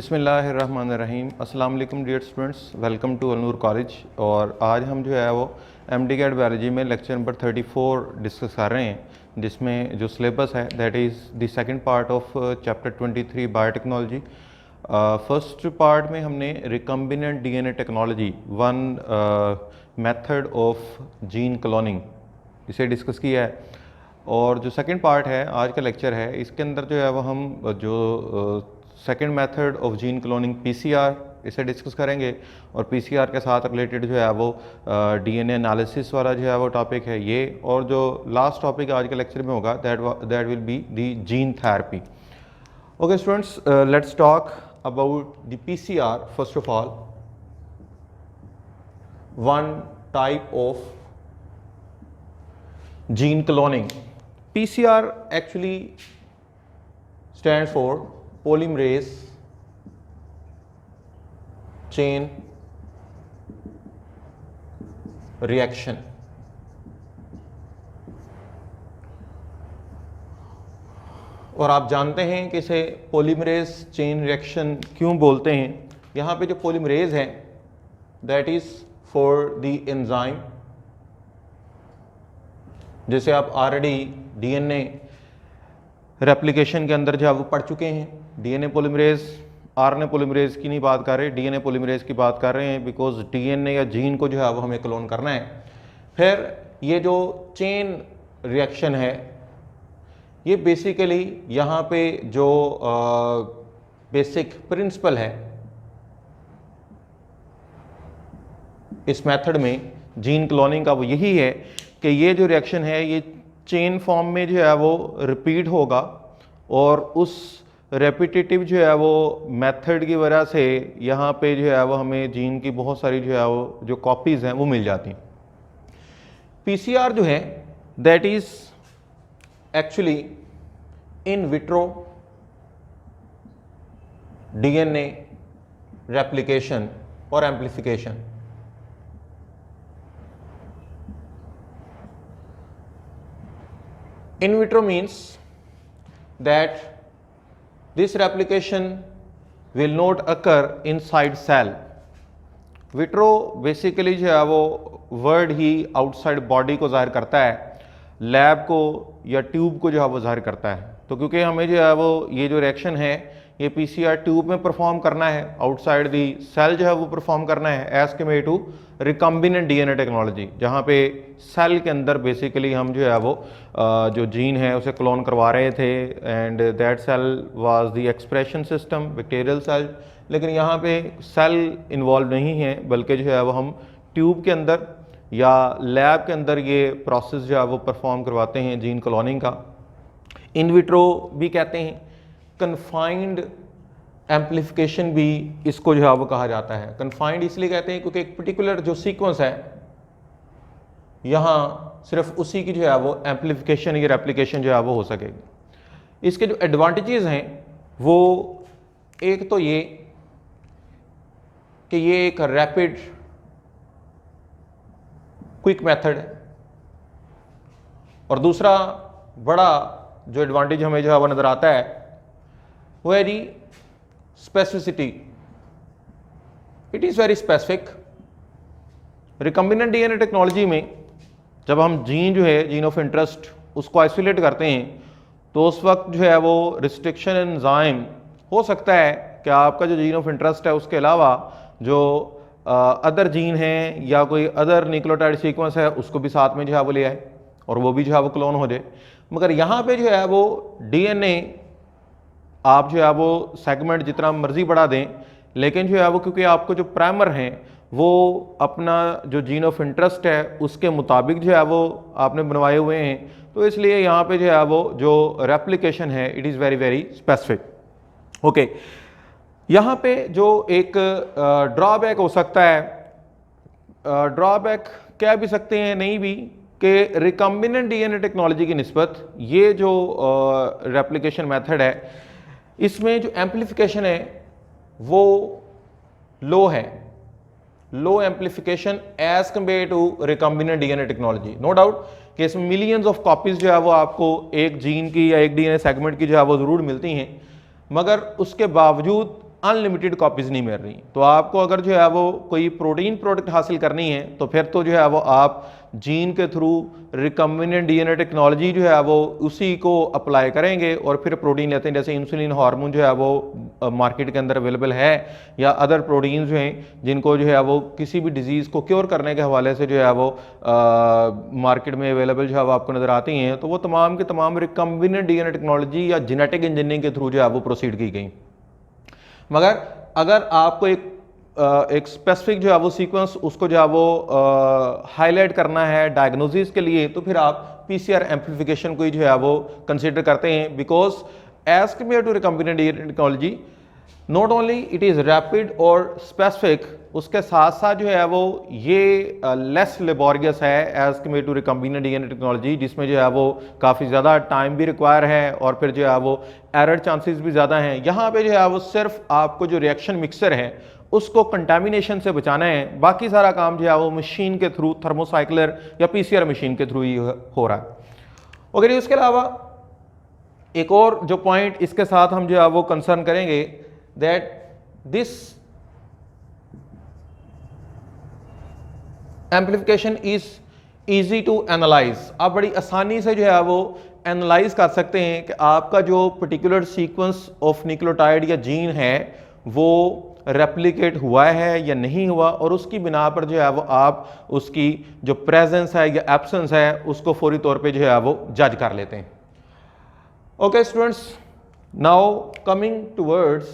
बिस्मिल्लाहिर्रहमानिर्रहीम। अस्सलाम वालेकुम dear students, welcome to Alnoor college. और आज हम जो है वो एमडी कैट बायोलॉजी में लेक्चर नंबर 34 डिस्कस कर रहे हैं, जिसमें जो सिलेबस है that is the second part of chapter 23 biotechnology. First part में हमने recombinant DNA technology one method of gene cloning इसे डिस्कस किया है। और जो सेकंड पार्ट है आज का लेक्चर है, इसके अंदर जो है वो हम जो second method of gene cloning PCR इसे डिस्कस करेंगे। और पीसीआर के साथ रिलेटेड जो है वो डीएनए एनालिसिस वाला जो है वो टॉपिक है ये। और जो लास्ट टॉपिक आज के लेक्चर में होगा that will be the gene therapy. Okay students, let's talk about the PCR. First of all, one type of gene cloning. PCR actually stands for polymerase chain reaction. और आप जानते हैं कि इसे पोलीमरेज चेन रिएक्शन क्यों बोलते हैं। यहाँ पे जो पोलीमरेज है that is for the enzyme, जैसे आप ऑलरेडी डीएनए रेप्लिकेशन के अंदर जो है वो पढ़ चुके हैं। डीएनए पॉलीमरेज, आरएनए पॉलीमरेज की नहीं बात कर रहे, डीएनए पॉलीमरेज की बात कर रहे हैं, बिकॉज डीएनए या जीन को जो है वो हमें क्लोन करना है। फिर ये जो चेन रिएक्शन है ये बेसिकली यहाँ पे जो बेसिक प्रिंसिपल है इस मेथड में जीन क्लोनिंग का वो यही है कि ये जो रिएक्शन है ये चेन फॉर्म में जो है वो रिपीट होगा, और उस रेपिटेटिव जो है वो मेथड की वजह से यहाँ पे जो है वो हमें जीन की बहुत सारी जो है वो जो कॉपीज़ हैं वो मिल जाती हैं। पीसीआर जो है that is actually in vitro DNA replication और amplification. In vitro means that this replication will not occur inside cell. Vitro basically जो है वो वर्ड ही आउटसाइड बॉडी को जाहिर करता है, लैब को या ट्यूब को जो है वो जाहिर करता है। तो क्योंकि हमें जो है वो ये जो रिएक्शन है ये पीसीआर ट्यूब में परफॉर्म करना है, आउटसाइड दी सेल जो है वो परफॉर्म करना है, as compare to recombinant DNA technology, जहाँ पे सेल के अंदर बेसिकली हम जो है वो जो जीन है उसे क्लोन करवा रहे थे, and that cell was the expression system bacterial cell. लेकिन यहाँ पे सेल इन्वॉल्व नहीं है, बल्कि जो है वो हम ट्यूब के अंदर या लैब के अंदर ये प्रोसेस जो है वो परफॉर्म करवाते हैं जीन क्लोनिंग का। इन विट्रो भी कहते हैं, कन्फाइंड एम्प्लीफिकेशन भी इसको जो है वो कहा जाता है। कन्फाइंड इसलिए कहते हैं क्योंकि एक पर्टिकुलर जो सीक्वेंस है यहाँ सिर्फ उसी की जो है वो एम्प्लीफिकेशन या रेप्लिकेशन जो है वो हो सकेगी। इसके जो एडवांटेजेस हैं वो एक तो ये कि ये एक रैपिड क्विक मेथड है, और दूसरा बड़ा जो एडवांटेज हमें जो है वो नज़र आता है वो है the specificity. It is very specific. Recombinant DNA technology में जब हम जीन जो है जीन ऑफ इंटरेस्ट उसको आइसोलेट करते हैं तो उस वक्त जो है वो रिस्ट्रिक्शन एंजाइम हो सकता है कि आपका जो जीन ऑफ इंटरेस्ट है उसके अलावा जो अदर जीन है या कोई अदर न्यूक्लियोटाइड सीक्वेंस है उसको भी साथ में जो है वो ले आए और वो भी जो है वो क्लोन हो जाए। मगर यहाँ पे जो है वो डीएनए आप जो है वो सेगमेंट जितना मर्जी बढ़ा दें, लेकिन जो है वो क्योंकि आपको जो प्राइमर हैं वो अपना जो जीन ऑफ इंटरेस्ट है उसके मुताबिक जो है वो आपने बनवाए हुए हैं, तो इसलिए यहाँ पे जो है वो जो रेप्लिकेशन है it is very very specific. Okay, यहाँ पे जो एक ड्रॉबैक हो सकता है, ड्रॉबैक कह भी सकते हैं नहीं भी, कि रिकम्बिनेंट डीएनए टेक्नोलॉजी की निस्बत ये जो रेप्लिकेशन मेथड है इसमें जो एम्प्लीफिकेशन है वो लो है, low amplification as compare to recombinant DNA technology. No doubt कि इसमें मिलियंस ऑफ कॉपीज जो है वो आपको एक जीन की या एक डीएनए सेगमेंट की जो है वो ज़रूर मिलती हैं, मगर उसके बावजूद अनलिमिटेड कॉपीज नहीं मिल रही। तो आपको अगर जो है वो कोई प्रोटीन प्रोडक्ट हासिल करनी है तो फिर तो जो है वो आप जीन के थ्रू रिकम्बिनेंट डीएनए टेक्नोलॉजी जो है वो उसी को अप्लाई करेंगे और फिर प्रोटीन लेते हैं। जैसे इंसुलिन हार्मोन जो है वो मार्केट के अंदर अवेलेबल है, या अदर प्रोटीन्स जो हैं जिनको जो है वो किसी भी डिजीज़ को क्योर करने के हवाले से जो है वो मार्केट में अवेलेबल जो है वो आपको नज़र आती हैं। तो वो तमाम के तमाम रिकम्बिनेंट डीएनए टेक्नोलॉजी या जेनेटिक इंजीनियरिंग के थ्रू जो है वो प्रोसीड की गई। मगर अगर आपको एक स्पेसिफिक जो है वो सीक्वेंस उसको जो है वो हाईलाइट करना है डायग्नोसिस के लिए, तो फिर आप पीसीआर एम्प्लीफिकेशन को ही जो है वो कंसीडर करते हैं। Because as compare to recombinant DNA technology not only it is rapid और स्पेसिफिक, उसके साथ साथ जो है वो ये लेस लेबोरियस है as compare to recombinant DNA technology, जिसमें जो है वो काफ़ी ज़्यादा टाइम भी रिक्वायर है और फिर जो है वो एरर चांसेस भी ज़्यादा हैं। यहाँ पे जो है वो सिर्फ आपको जो रिएक्शन मिक्सर है उसको कंटामिनेशन से बचाना है, बाकी सारा काम जो है वो मशीन के थ्रू थर्मोसाइक्लर या पीसीआर मशीन के थ्रू ही हो रहा है। ओके जी, उसके अलावा एक और जो पॉइंट इसके साथ हम जो है वो कंसर्न करेंगे that this amplification is easy to analyse. आप बड़ी आसानी से जो है वो एनालाइज कर सकते हैं कि आपका जो पर्टिकुलर सीक्वेंस ऑफ न्यूक्लियोटाइड या जीन है वो रेप्लिकेट हुआ है या नहीं हुआ, और उसकी बिना पर जो है वो आप उसकी जो प्रेजेंस है या एब्सेंस है उसको फौरी तौर पे जो है वो जज कर लेते हैं। Okay students, now coming towards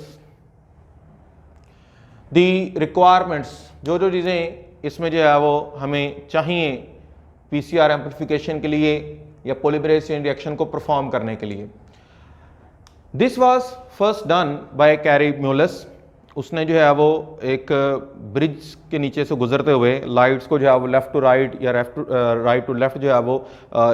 the requirements, जो जो चीज़ें इसमें जो है वो हमें चाहिए पीसीआर एम्प्लीफिकेशन के लिए या पॉलीमरेज चेन रिएक्शन को परफॉर्म करने के लिए। This was first done by Kary Mullis. उसने जो है वो एक ब्रिज के नीचे से गुजरते हुए लाइट्स को जो है वो लेफ्ट टू राइट या राइट टू लेफ्ट जो है वो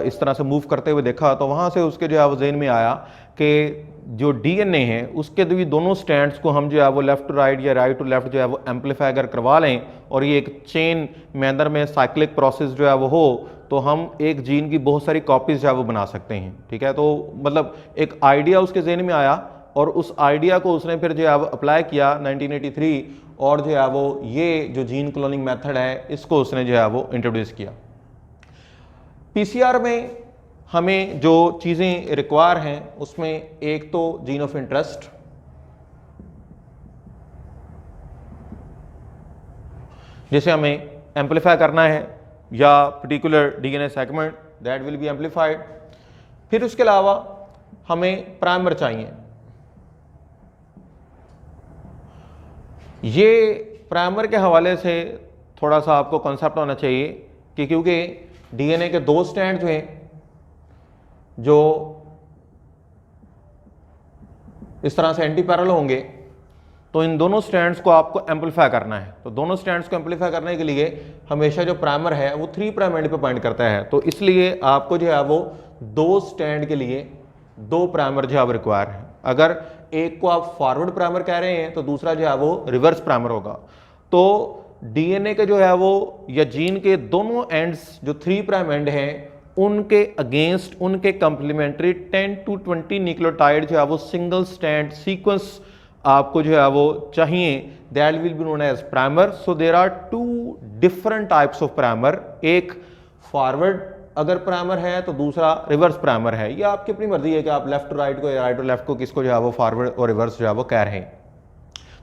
इस तरह से मूव करते हुए देखा, तो वहाँ से उसके जो है वो ज़हन में आया कि जो डीएनए है उसके भी दोनों स्टैंड्स को हम जो है वो लेफ्ट टू राइट या राइट टू लेफ्ट जो है वो एम्पलीफाई अगर करवा लें और ये एक चेन मैनर में साइक्लिक प्रोसेस जो है वो हो, तो हम एक जीन की बहुत सारी कॉपीज जो है वो बना सकते हैं। ठीक है, तो मतलब एक आइडिया उसके ज़हन में आया और उस आइडिया को उसने फिर जो है वो अप्लाई किया 1983, और जो है वो ये जो जीन क्लोनिंग मेथड है इसको उसने जो है वो इंट्रोड्यूस किया। पीसीआर में हमें जो चीज़ें रिक्वायर हैं उसमें एक तो जीन ऑफ इंटरेस्ट, जिसे हमें एम्पलीफाई करना है, या particular DNA segment that will B amplified. फिर उसके अलावा हमें प्राइमर चाहिए। ये प्राइमर के हवाले से थोड़ा सा आपको कॉन्सेप्ट होना चाहिए कि क्योंकि डीएनए के दो स्ट्रैंड्स हैं जो इस तरह से एंटी पैरेलल होंगे, तो इन दोनों स्ट्रैंड्स को आपको एम्पलीफाई करना है। तो दोनों स्ट्रैंड्स को एम्पलीफाई करने के लिए हमेशा जो प्राइमर है वो 3' एंड पे पॉइंट करता है, तो इसलिए आपको जो है वो दो स्ट्रैंड के लिए दो प्राइमर जो है वो रिक्वायर है। अगर एक को आप फॉरवर्ड प्राइमर कह रहे हैं तो दूसरा जो है वो रिवर्स प्राइमर होगा। तो डीएनए के जो है वो या जीन के दोनों एंड्स जो 3' एंड हैं उनके अगेंस्ट उनके कंप्लीमेंट्री 10 to 20 न्यूक्लियोटाइड जो है वो सिंगल स्ट्रैंड सीक्वेंस आपको जो है वो चाहिए, that will be known as primer. So there are two different types of primer, एक फॉरवर्ड अगर प्राइमर है तो दूसरा रिवर्स प्राइमर है। ये आपकी अपनी मर्जी है कि आप लेफ्ट टू राइट को या राइट टू लेफ्ट को किसको जो है वो फॉरवर्ड और रिवर्स जो है वो कह रहे हैं।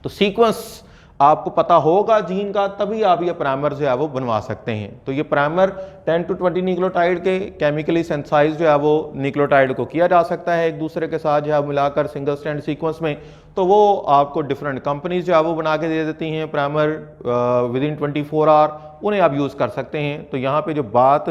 तो सीक्वेंस आपको पता होगा जीन का, तभी आप ये प्राइमर जो है वो बनवा सकते हैं। तो ये प्राइमर 10 to 20 न्यूक्लियोटाइड के केमिकली सेंसाइज जो है वो न्यूक्लियोटाइड को किया जा सकता है एक दूसरे के साथ जो है मिलाकर सिंगल स्ट्रैंड सीक्वेंस में। तो वो आपको डिफरेंट कंपनीज जो है वो बना के दे देती हैं प्राइमर विदिन 24 आवर, उन्हें आप यूज़ कर सकते हैं। तो यहाँ पे जो बात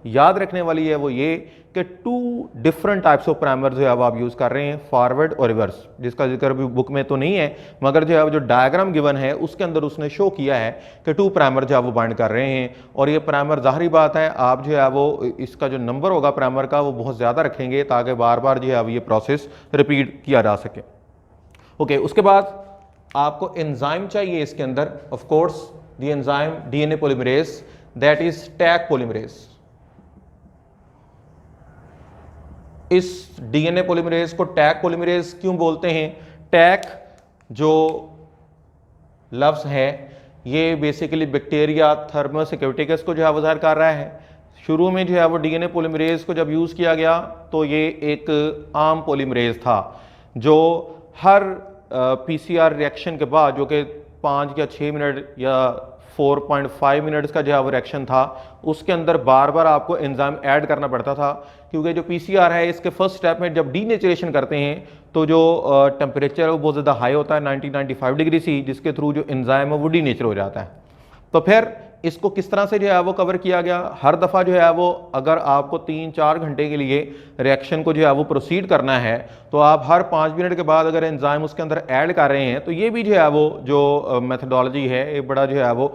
याद रखने वाली है वो ये कि two different types of primer जो है वो आप यूज़ कर रहे हैं, फॉरवर्ड और रिवर्स, जिसका जिक्र भी बुक में तो नहीं है, मगर जो है जो डायग्राम गिवन है उसके अंदर उसने शो किया है कि टू प्राइमर जो है वो बाइंड कर रहे हैं। और ये प्राइमर जाहिर बात है आप जो है वो इसका जो नंबर होगा प्राइमर का वो बहुत ज़्यादा रखेंगे ताकि बार बार जो है ये प्रोसेस रिपीट किया जा सके। ओके, उसके बाद आपको एंजाइम चाहिए इसके अंदर, of course the enzyme DNA polymerase that is tag polymerase. इस डीएनए पॉलीमरेज को टैग पॉलीमरेज क्यों बोलते हैं? टैग जो लफ्ज़ है ये बेसिकली बैक्टीरिया थर्मोसिक्यूटिकस को जो है वो ज़ाहिर कर रहा है। शुरू में जो है वो डीएनए पॉलीमरेज को जब यूज़ किया गया तो ये एक आम पॉलीमरेज था जो हर पीसीआर रिएक्शन के बाद, जो कि 5 या 6 मिनट या 4.5 मिनट्स का जो है वो रिएक्शन था, उसके अंदर बार बार आपको एंजाइम ऐड करना पड़ता था, क्योंकि जो पीसीआर है इसके फर्स्ट स्टेप में जब डीनेचुरेशन करते हैं तो जो टेम्परेचर है वो बहुत ज़्यादा हाई होता है 90-95 डिग्री सी, जिसके थ्रू जो एंजाइम है वो डीनेचर हो जाता है। तो फिर इसको किस तरह से जो है वो कवर किया गया, हर दफ़ा जो है वो अगर आपको 3-4 घंटे के लिए रिएक्शन को जो है वो प्रोसीड करना है तो आप हर 5 मिनट के बाद अगर एंजाइम उसके अंदर ऐड कर रहे हैं तो ये भी जो है वो जो मेथडोलॉजी है ये बड़ा जो है वो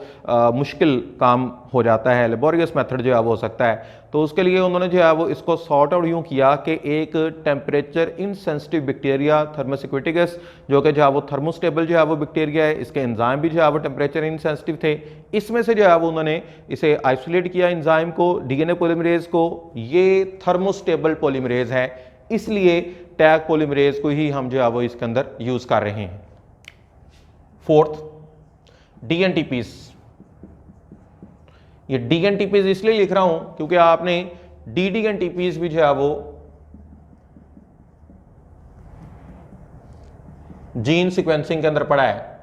मुश्किल काम हो जाता है, लेबोरियस मेथड जो है वो हो सकता है। तो उसके लिए उन्होंने जो है वो इसको सॉर्ट आउट यूँ किया कि एक टेम्परेचर इनसेंसिटिव बैक्टीरिया थर्मोसिक्यूटिकस, जो कि जो है वो थर्मोस्टेबल जो है वो बैक्टीरिया है, इसके एंजाइम भी जो है वो टेम्परेचर इनसेंसिटिव थे, इसमें से जो है वो उन्होंने इसे आइसोलेट किया एंजाइम को, डीएनए पॉलीमरेज को। ये थर्मोस्टेबल पॉलीमरेज है, इसलिए टैग पॉलीमरेज को ही हम जो है वो इसके अंदर यूज कर रहे हैं। Fourth, dNTPs. ये डीएनटीपीज इसलिए लिख रहा हूं क्योंकि आपने डीडीएनटीपीज भी जो है वो जीन सीक्वेंसिंग के अंदर पढ़ा है।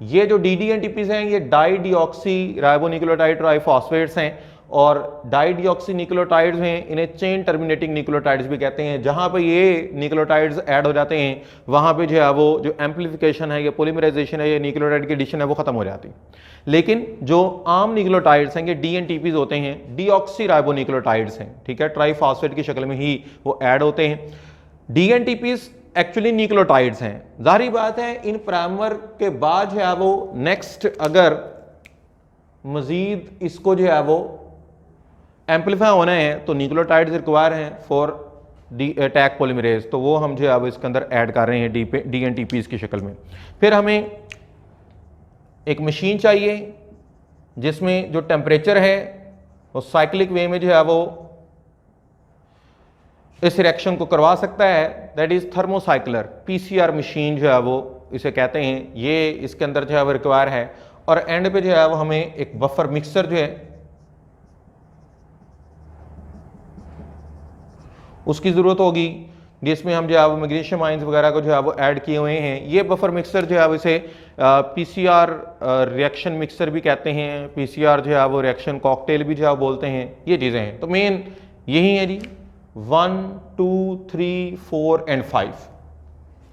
ये जो डीडीएनटीपीज हैं ये डाई डीऑक्सी राइबोन्यूक्लियोटाइड ट्राइफॉस्फेट्स हैं, और डाई डीऑक्सी न्यूक्लियोटाइड्स हैं, इन्हें चेन टर्मिनेटिंग न्यूक्लियोटाइड्स भी कहते हैं। जहां पे ये न्यूक्लियोटाइड्स ऐड हो जाते हैं वहां पे जो है वो जो एम्प्लीफिकेशन है, ये पॉलीमराइजेशन है, ये न्यूक्लियोटाइड की एडिशन है वो खत्म हो जाती है। लेकिन जो आम न्यूक्लियोटाइड्स हैं ये डीएनटीपीज होते हैं, डीऑक्सी राइबोन्यूक्लियोटाइड्स हैं, ठीक है, ट्राइफॉस्फेट की शक्ल में ही वो ऐड होते हैं। डीएनटीपीज एक्चुअली न्यूक्लियोटाइड्स हैं। जाहिर बात है इन प्राइमर के बाद जो है वो नेक्स्ट अगर मजीद इसको जो है वो एम्पलीफाई होना है तो न्यूक्लियोटाइड्स रिक्वायर हैं फॉर टैग पॉलीमरेज, तो वो हम जो है अब इसके अंदर ऐड कर रहे हैं डीएनटीपीज की शक्ल में। फिर हमें एक मशीन चाहिए जिसमें जो टेम्परेचर है वो साइक्लिक वे में जो है वो इस रिएक्शन को करवा सकता है, that is thermocycler. PCR machine जो है वो इसे कहते हैं, ये इसके अंदर जो है वो रिक्वायर है। और एंड पे जो है वो हमें एक बफर मिक्सर जो है उसकी ज़रूरत होगी, जिसमें हम जो है वो मैग्नीशियम आयंस वगैरह को जो है वो ऐड किए हुए हैं। ये बफर मिक्सर जो है वो इसे पीसीआर रिएक्शन मिक्सर भी कहते हैं, पीसीआर जो है वो रिएक्शन कॉकटेल भी जो है बोलते हैं, ये चीज़ें हैं। तो मेन यही है जी 1, 2, 3, 4 एंड 5,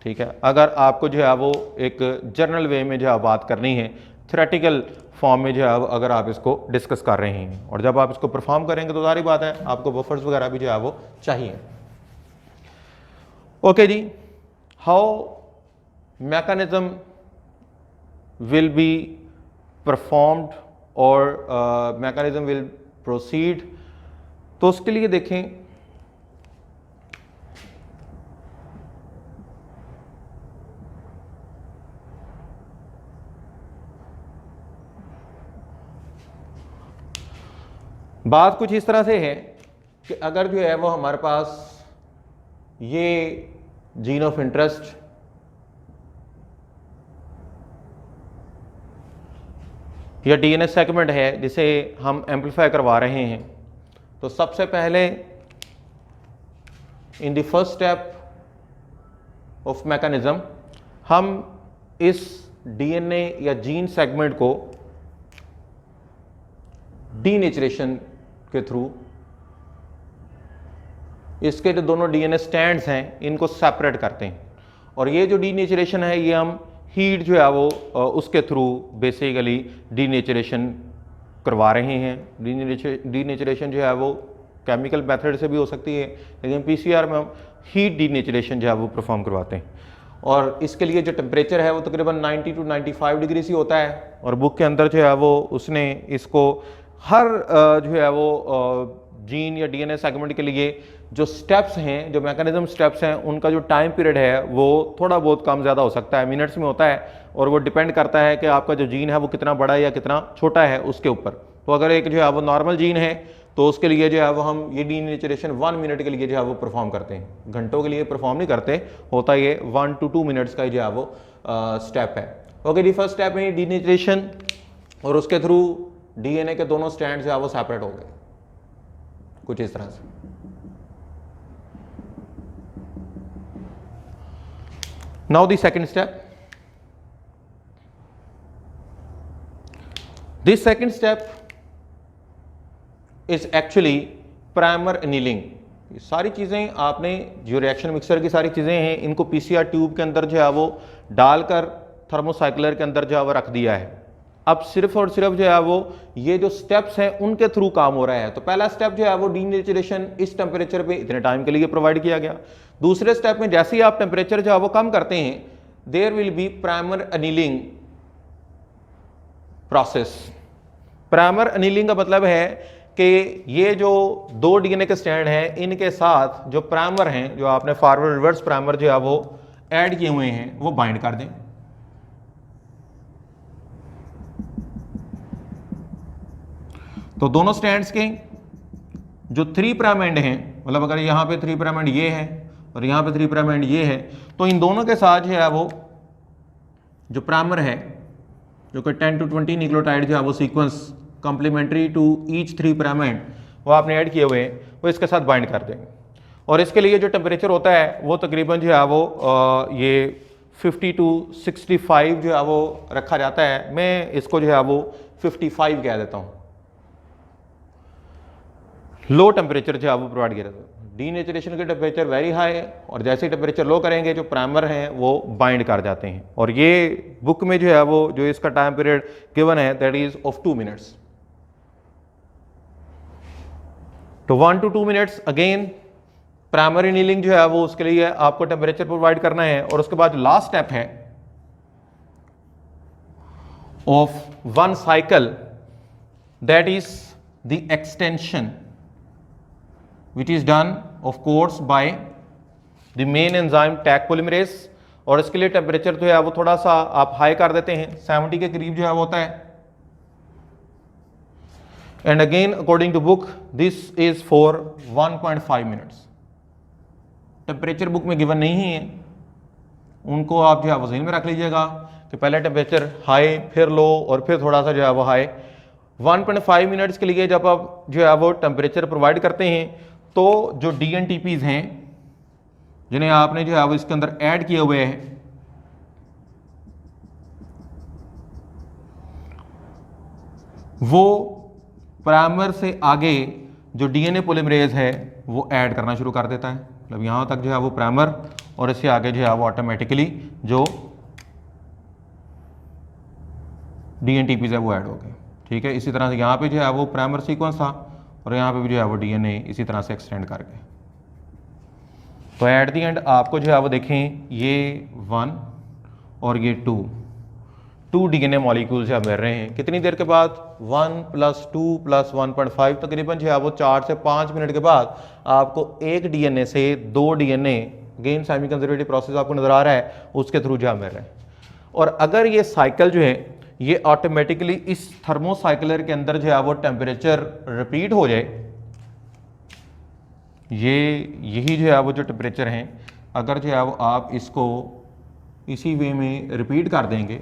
ठीक है। अगर आपको जो है वो एक जर्नल वे में जो है बात करनी है, थ्योरेटिकल फॉर्म में जो है अगर आप इसको डिस्कस कर रहे हैं, और जब आप इसको परफॉर्म करेंगे तो सारी बात है आपको बफर्स वगैरह भी जो है वो चाहिए। ओके जी, how mechanism will be performed और मैकेनिज्म विल प्रोसीड, तो उसके लिए देखें बात कुछ इस तरह से है कि अगर जो है वो हमारे पास ये जीन ऑफ इंटरेस्ट या डीएनए सेगमेंट है जिसे हम एम्पलीफाई करवा रहे हैं, तो सबसे पहले इन the first step of mechanism हम इस डीएनए या जीन सेगमेंट को डीनेचरेशन के थ्रू इसके जो दोनों डीएनए स्टैंड्स हैं इनको सेपरेट करते हैं। और ये जो डीनेचरेशन है ये हम हीट जो है वो उसके थ्रू बेसिकली डीनेचरेशन करवा रहे हैं। डीनेचरेशन जो है वो केमिकल मेथड से भी हो सकती है, लेकिन पीसीआर में हम हीट डीनेचरेशन जो है वो परफॉर्म करवाते हैं। और इसके लिए जो टेम्परेचर है वो तकरीबन 90 to 95 डिग्री से होता है। और बुक के अंदर जो है वो उसने इसको हर जो है वो जीन या डीएनए सेगमेंट के लिए जो स्टेप्स हैं, जो मैकेनिज्म स्टेप्स हैं, उनका जो टाइम पीरियड है वो थोड़ा बहुत कम ज़्यादा हो सकता है, मिनट्स में होता है, और वो डिपेंड करता है कि आपका जो जीन है वो कितना बड़ा है या कितना छोटा है उसके ऊपर। तो अगर एक जो है वो नॉर्मल जीन है तो उसके लिए जो है वो हम ये डीनेचरेशन 1 मिनट के लिए जो है वो परफॉर्म करते हैं, घंटों के लिए परफॉर्म नहीं करते, होता ये 1 to 2 मिनट्स का जो है वो स्टेप है। ओके जी, फर्स्ट स्टेप में डीनेचरेशन और उसके थ्रू डीएनए के दोनों स्ट्रैंड जो है वो सेपरेट हो गए कुछ इस तरह से। Now the second step, this second step is actually primer annealing. सारी चीजें आपने जो रिएक्शन मिक्सर की सारी चीजें हैं इनको पीसीआर ट्यूब के अंदर जो है वो डालकर थर्मोसाइक्लर के अंदर जो है वो रख दिया है। अब सिर्फ और सिर्फ जो है वो ये जो स्टेप्स हैं उनके थ्रू काम हो रहा है। तो पहला स्टेप जो है वो डीनेचरेशन इस टेम्परेचर पे इतने टाइम के लिए प्रोवाइड किया गया। दूसरे स्टेप में जैसे ही आप टेम्परेचर जो है वो कम करते हैं, there will be primer annealing process. Primer annealing का मतलब है कि ये जो दो डीएनए के स्ट्रैंड हैं इनके साथ जो प्राइमर हैं, जो आपने फॉरवर्ड रिवर्स प्राइमर जो है वो ऐड किए हुए हैं, वो बाइंड कर दें। तो दोनों स्ट्रैंड्स के जो 3 प्राइम एंड हैं, मतलब अगर यहां पे 3 प्राइम एंड ये है और यहां पे 3 प्राइम एंड ये है, तो इन दोनों के साथ जो है वो जो प्राइमर है जो कि 10 to 20 न्यूक्लियोटाइड जो है वो sequence complementary to each 3 prime end वो आपने ऐड किए हुए हैं, वो इसके साथ बाइंड कर देंगे। और इसके लिए जो टेम्परेचर होता है वो तकरीबन जो है वो ये 50 to 65 जो है वो रखा जाता है। मैं इसको जो है वो 55 कह देता हूँ। लो टेम्परेचर जो है वो प्रोवाइड किया जाता है। डीनेचरेशन के टेम्परेचर वेरी हाई है और जैसे ही टेम्परेचर लो करेंगे जो प्राइमर हैं वो बाइंड कर जाते हैं। और ये बुक में जो है वो जो इसका टाइम पीरियड गिवन है दैट इज ऑफ 2 मिनट्स। तो 1 to 2 minutes again primary annealing जो है वो उसके लिए आपको टेम्परेचर प्रोवाइड करना है। और उसके बाद लास्ट स्टेप है of 1 cycle that is the extension which is done of course by the main enzyme Taq polymerase। और इसके लिए टेम्परेचर जो है वो थोड़ा सा आप हाई कर देते हैं, 70 के करीब जो है वो होता है। And again according to book this is for 1.5 minutes. Temperature book में गिवन नहीं है, उनको आप जो है वो ज़हन में रख लीजिएगा कि पहले टेम्परेचर हाई फिर लो और फिर थोड़ा सा जो है वो हाई। 1.5 मिनट्स के लिए जब आप जो है वो टेम्परेचर प्रोवाइड करते हैं तो जो DNTPs हैं जिन्हें आपने जो है वो इसके अंदर ऐड किए हुए हैं, वो प्राइमर से आगे जो DNA पॉलीमरेज है वो ऐड करना शुरू कर देता है। मतलब यहां तक जो है वो प्राइमर और इससे आगे जो है वो ऑटोमेटिकली जो DNTPs है वो ऐड हो गए। ठीक है, इसी तरह से यहाँ पे जो है वो प्राइमर सीक्वेंस था और यहाँ पे भी जो है वो DNA इसी तरह से एक्सटेंड कर गए। तो एट दी एंड आपको जो है वो देखें ये 1 और ये 2 DNA मॉलिक्यूल्स जो मिल रहे हैं। कितनी देर के बाद? 1 + 2 + 1.5 तकरीबन जो है वो 4 से 5 मिनट के बाद आपको एक DNA से 2 DNA again semi conservative process आपको नजर आ रहा है, उसके थ्रू जो मिल रहा है। और अगर ये साइकिल जो है ये ऑटोमेटिकली इस थर्मोसाइक्लर के अंदर जो है वो टेम्परेचर रिपीट हो जाए, यही जो है वो जो टेम्परेचर हैं अगर जो है वो आप इसको इसी वे में रिपीट कर देंगे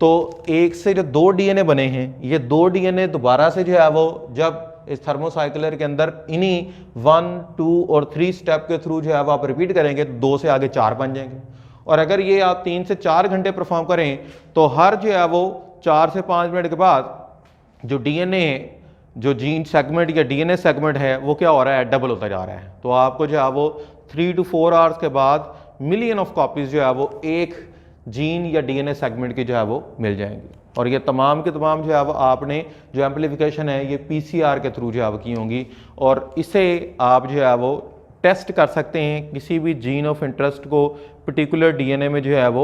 तो एक से जो 2 DNA बने हैं ये 2 DNA दोबारा से जो है वो जब इस थर्मोसाइक्लर के अंदर इन्हीं 1, 2 और 3 स्टेप के थ्रू जो है वो आप रिपीट करेंगे तो 2 से आगे 4 बन जाएंगे। और अगर ये आप 3 से 4 घंटे परफॉर्म करें तो हर जो है वो 4 से 5 मिनट के बाद जो DNA जो जीन सेगमेंट या DNA सेगमेंट है वो क्या हो रहा है? डबल होता जा रहा है। तो आपको जो है वो 3 to 4 आवर्स के बाद मिलियन ऑफ कॉपीज जो है वो एक जीन या DNA सेगमेंट की जो है वो मिल जाएंगी। और ये तमाम के तमाम जो है वो आपने जो एम्पलीफिकेशन है ये PCR के थ्रू जो है वो की होंगी और इसे आप जो है वो टेस्ट कर सकते हैं किसी भी जीन ऑफ इंटरेस्ट को पर्टिकुलर DNA में जो है वो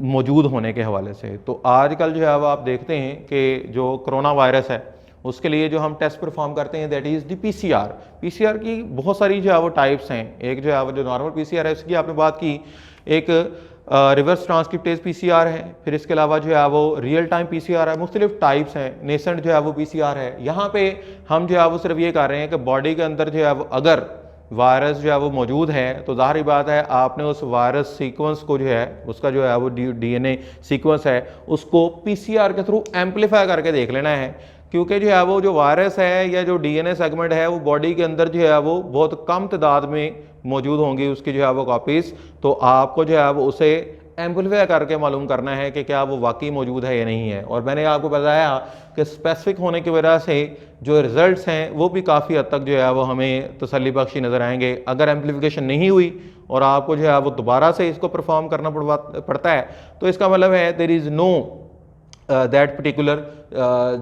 मौजूद होने के हवाले से। तो आजकल जो है वो आप देखते हैं कि जो कोरोना वायरस है उसके लिए जो हम टेस्ट परफॉर्म करते हैं that is the PCR। PCR की बहुत सारी जो है वो टाइप्स हैं। एक जो है वो जो नॉर्मल PCR है उसकी आपने बात की, एक रिवर्स ट्रांसक्रिप्टेज PCR है, फिर इसके अलावा जो है वो रियल टाइम PCR है, मुख्तलिफ टाइप्स हैं। नेसेंट जो है वो PCR है। यहाँ पे हम जो है वो सिर्फ ये कर रहे हैं कि बॉडी के अंदर जो है वो अगर वायरस जो है वो मौजूद है, तो ज़ाहिर बात है आपने उस वायरस सीक्वेंस को जो है उसका जो है वो डीएनए सीक्वेंस है उसको पीसीआर के थ्रू एम्पलीफाई करके देख लेना है, क्योंकि जो है वो जो वायरस है या जो डीएनए सेगमेंट है वो बॉडी के अंदर जो है वो बहुत कम तादाद में मौजूद होंगी उसकी जो है वो कॉपीज़। तो आपको जो है वो उसे एम्पलीफाई करके मालूम करना है कि क्या वो वाकई मौजूद है या नहीं है। और मैंने आपको बताया कि स्पेसिफिक होने की वजह से जो रिजल्ट्स हैं वो भी काफ़ी हद तक जो है वो हमें तसल्ली बख्शी नज़र आएंगे। अगर एम्पलीफिकेशन नहीं हुई और आपको जो है वो दोबारा से इसको परफॉर्म करना पड़ता है तो इसका मतलब है there is no that particular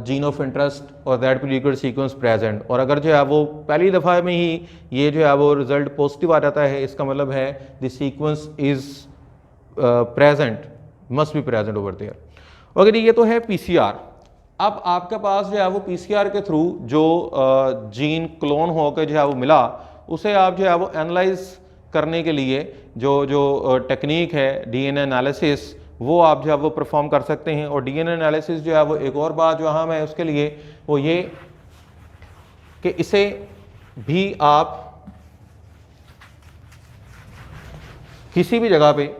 gene of interest और दैट पर्टिकुलर सीक्वेंस प्रेजेंट। और अगर जो है वो पहली दफ़ा में ही ये जो है वो रिजल्ट पॉजिटिव आ जाता है, इसका मतलब है the sequence is present, must be present over there. अगर ये तो है पीसीआर। अब आपके पास जो है वो पीसीआर के थ्रू जो जीन क्लोन होकर जो है वो मिला उसे आप जो है वो एनालाइज करने के लिए जो टेक्निक है डीएनए एनालिसिस वो आप जो है वो परफॉर्म कर सकते हैं। और डीएनए एनालिसिस जो है वो एक और बात जो अहम है उसके लिए वो ये कि इसे भी आप किसी भी जगह पे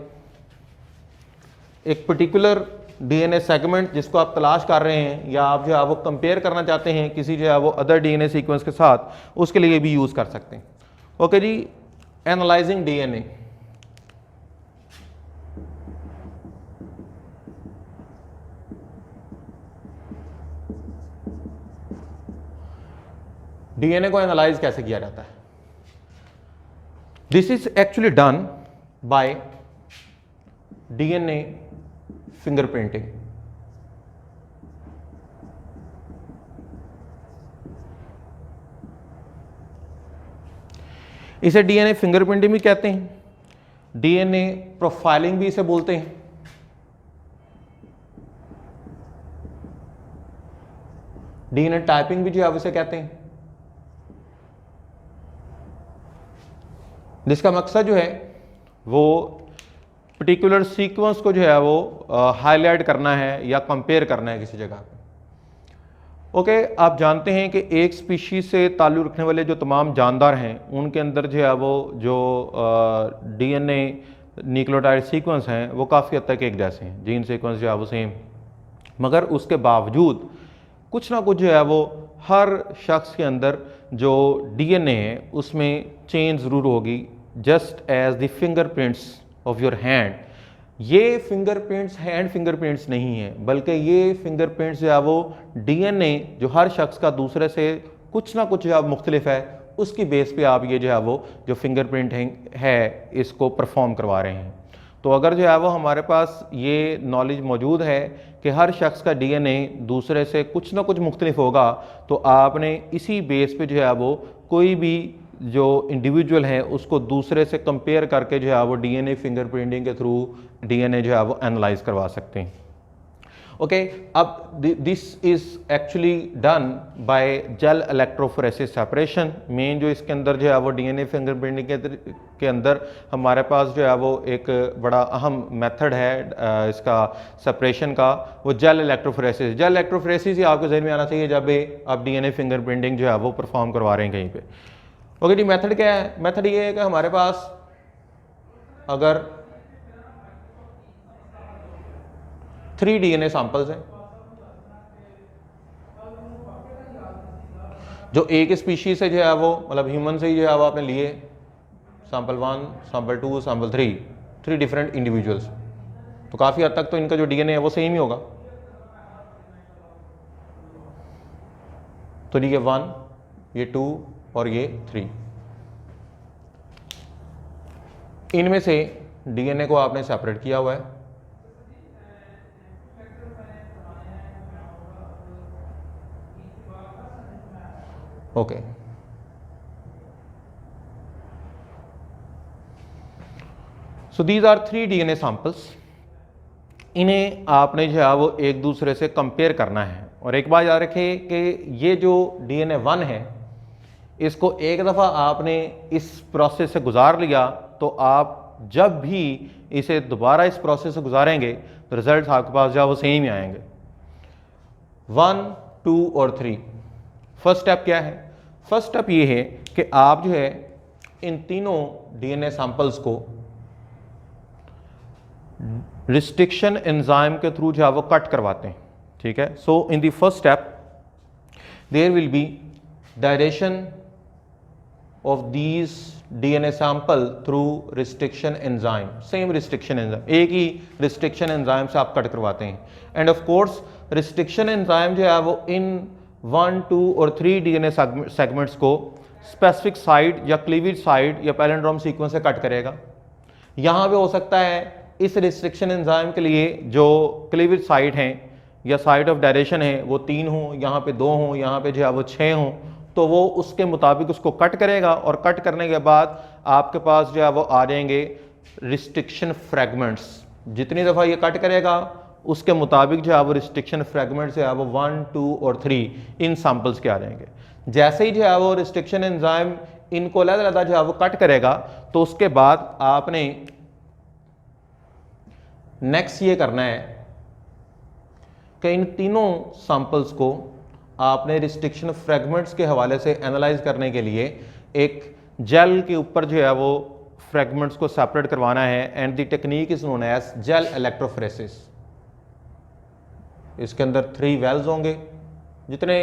एक पर्टिकुलर डीएनए सेगमेंट जिसको आप तलाश कर रहे हैं या आप जो है वो कंपेयर करना चाहते हैं किसी जो है वो अदर डीएनए सीक्वेंस के साथ, उसके लिए भी यूज़ कर सकते हैं। ओके जी, एनालाइजिंग डीएनए। डीएनए को एनालाइज कैसे किया जाता है? This is actually done by DNA fingerprinting. इसे डीएनए फिंगरप्रिंटिंग भी कहते हैं, डीएनए प्रोफाइलिंग भी इसे बोलते हैं। डीएनए टाइपिंग भी जो है इसे कहते हैं, जिसका मकसद जो है वो पर्टिकुलर सीक्वेंस को जो है वो हाईलाइट करना है या कंपेयर करना है किसी जगह पे। ओके, आप जानते हैं कि एक स्पीशीज से ताल्लुक़ रखने वाले जो तमाम जानदार हैं उनके अंदर जो है वो जो डीएनए न्यूक्लियोटाइड सीक्वेंस हैं वो काफ़ी हद तक एक जैसे हैं, जीन सीक्वेंस जो है वो सेम, मगर उसके बावजूद कुछ ना कुछ जो है वो हर शख्स के अंदर जो डीएनए है उसमें चेंज ज़रूर होगी, just as the fingerprints of your hand. ये फिंगरप्रिंट्स हैंड फिंगरप्रिंट्स नहीं है, बल्कि ये फिंगरप्रिंट्स जो है वो डीएनए जो हर शख्स का दूसरे से कुछ ना कुछ जो है मुख्तलिफ है उसकी बेस पे आप ये जो है वो जो फिंगरप्रिंट है इसको परफॉर्म करवा रहे हैं। तो अगर जो है वो हमारे पास ये नॉलेज मौजूद है कि हर शख्स का डीएनए दूसरे से कुछ ना कुछ मुख्तलिफ होगा, तो आपने इसी बेस पे जो है वो कोई भी जो इंडिविजुअल है उसको दूसरे से कंपेयर करके जो है वो डीएनए फिंगरप्रिंटिंग के थ्रू डीएनए जो है वो एनालाइज करवा सकते हैं। ओके, अब this is actually done by gel electrophoresis separation. Main जो इसके अंदर जो है वो डीएनए फिंगरप्रिंटिंग के अंदर हमारे पास जो है वो एक बड़ा अहम मेथड है इसका सेपरेशन का, वो जेल इलेक्ट्रोफोरेसिस। जेल इलेक्ट्रोफोरेसिस ही आपको जहन में आना चाहिए जब आप डीएनए फिंगरप्रिंटिंग जो है वो परफॉर्म करवा रहे हैं कहीं पे। ओके जी, मेथड क्या है? मेथड ये है कि हमारे पास अगर 3 डीएनए सैंपल्स हैं जो एक स्पीशीज से जो है वो मतलब ह्यूमन से ही जो है वो आपने लिए, sample 1, sample 2, sample 3 different individuals, तो काफ़ी हद तक तो इनका जो डीएनए है वो सेम ही होगा। तो ये 1, ये 2 और ये 3, इनमें से डीएनए को आपने सेपरेट किया हुआ है। Okay, so these are 3 DNA samples. इन्हें आपने जो है वो एक दूसरे से कंपेयर करना है। और एक बात याद रखें कि ये जो डीएनए 1 है इसको एक दफ़ा आपने इस प्रोसेस से गुजार लिया तो आप जब भी इसे दोबारा इस प्रोसेस से गुजारेंगे तो रिजल्ट आपके पास जो है वो सेम ही आएंगे। 1, 2 और 3। फर्स्ट स्टेप क्या है? फर्स्ट स्टेप ये है कि आप जो है इन तीनों डीएनए सैंपल्स को रिस्ट्रिक्शन एंजाइम के थ्रू जो है वो कट करवाते हैं, ठीक है। So in the first step there will be direction of these DNA sample through restriction enzyme, same restriction enzyme, एक ही रिस्ट्रिक्शन एंजाइम से आप कट करवाते हैं। And of course restriction enzyme जो है वो इन 1, 2 और 3 डीएनए सेगमेंट्स को स्पेसिफिक साइट या क्लीवेज साइट या पैलिंड्रोम सीक्वेंस से कट करेगा। यहाँ पे हो सकता है इस रिस्ट्रिक्शन एंजाइम के लिए जो क्लीवेज साइट हैं या साइट ऑफ डायरेक्शन है वो 3 हो, यहाँ पे 2 हो, यहाँ पे जो है वो 6 हो, तो वो उसके मुताबिक उसको कट करेगा और कट करने के बाद आपके पास जो है वो आ जाएंगे रिस्ट्रिक्शन फ्रैगमेंट्स। जितनी दफ़ा ये कट करेगा उसके मुताबिक जो है वो रिस्ट्रिक्शन फ्रैगमेंट्स जो है वो 1, 2 और 3 इन सैंपल्स के आ जाएंगे। जैसे ही जो है वो रिस्ट्रिक्शन एंजाइम इनको अलग-अलग जो है वो कट करेगा तो उसके बाद आपने नेक्स्ट ये करना है कि इन तीनों सैंपल्स को आपने रिस्ट्रिक्शन फ्रैगमेंट्स के हवाले से एनालाइज करने के लिए एक जेल के ऊपर जो है वो फ्रैगमेंट्स को सेपरेट करवाना है। And the technique is known as gel electrophoresis. इसके अंदर 3 वेल्स होंगे, जितने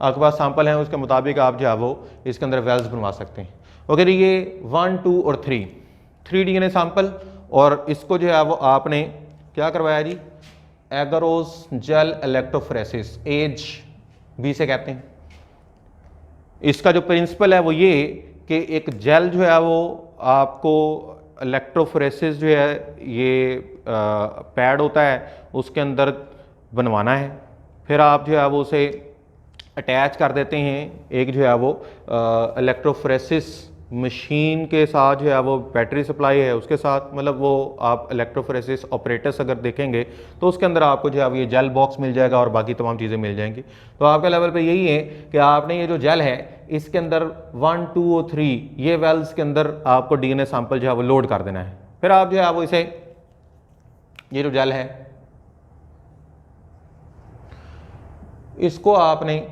आपके पास सैंपल हैं उसके मुताबिक आप जो है वो इसके अंदर वेल्स बनवा सकते हैं। ओके, ये 1, 2 और 3 डीएनए सैंपल, और इसको जो है वो आपने क्या करवाया जी, एगरोस जेल इलेक्ट्रोफोरेसिस, एज बी से कहते हैं। इसका जो प्रिंसिपल है वो ये कि एक जेल जो है वो आपको इलेक्ट्रोफोरेसिस जो है ये पैड होता है उसके अंदर बनवाना है। फिर आप जो है वो उसे अटैच कर देते हैं एक जो है वो इलेक्ट्रोफोरेसिस मशीन के साथ, जो है वो बैटरी सप्लाई है उसके साथ, मतलब वो आप इलेक्ट्रोफोरेसिस ऑपरेटर्स अगर देखेंगे तो उसके अंदर आपको जो है ये जेल बॉक्स मिल जाएगा और बाकी तमाम चीज़ें मिल जाएंगी। तो आपके लेवल पे यही है कि आपने ये जो जेल है इसके अंदर 1, 2 और 3 ये वेल्स के अंदर आपको डीएनए सैंपल जो है वो लोड कर देना है। फिर आप जो है वो इसे, ये जो जेल है इसको आपने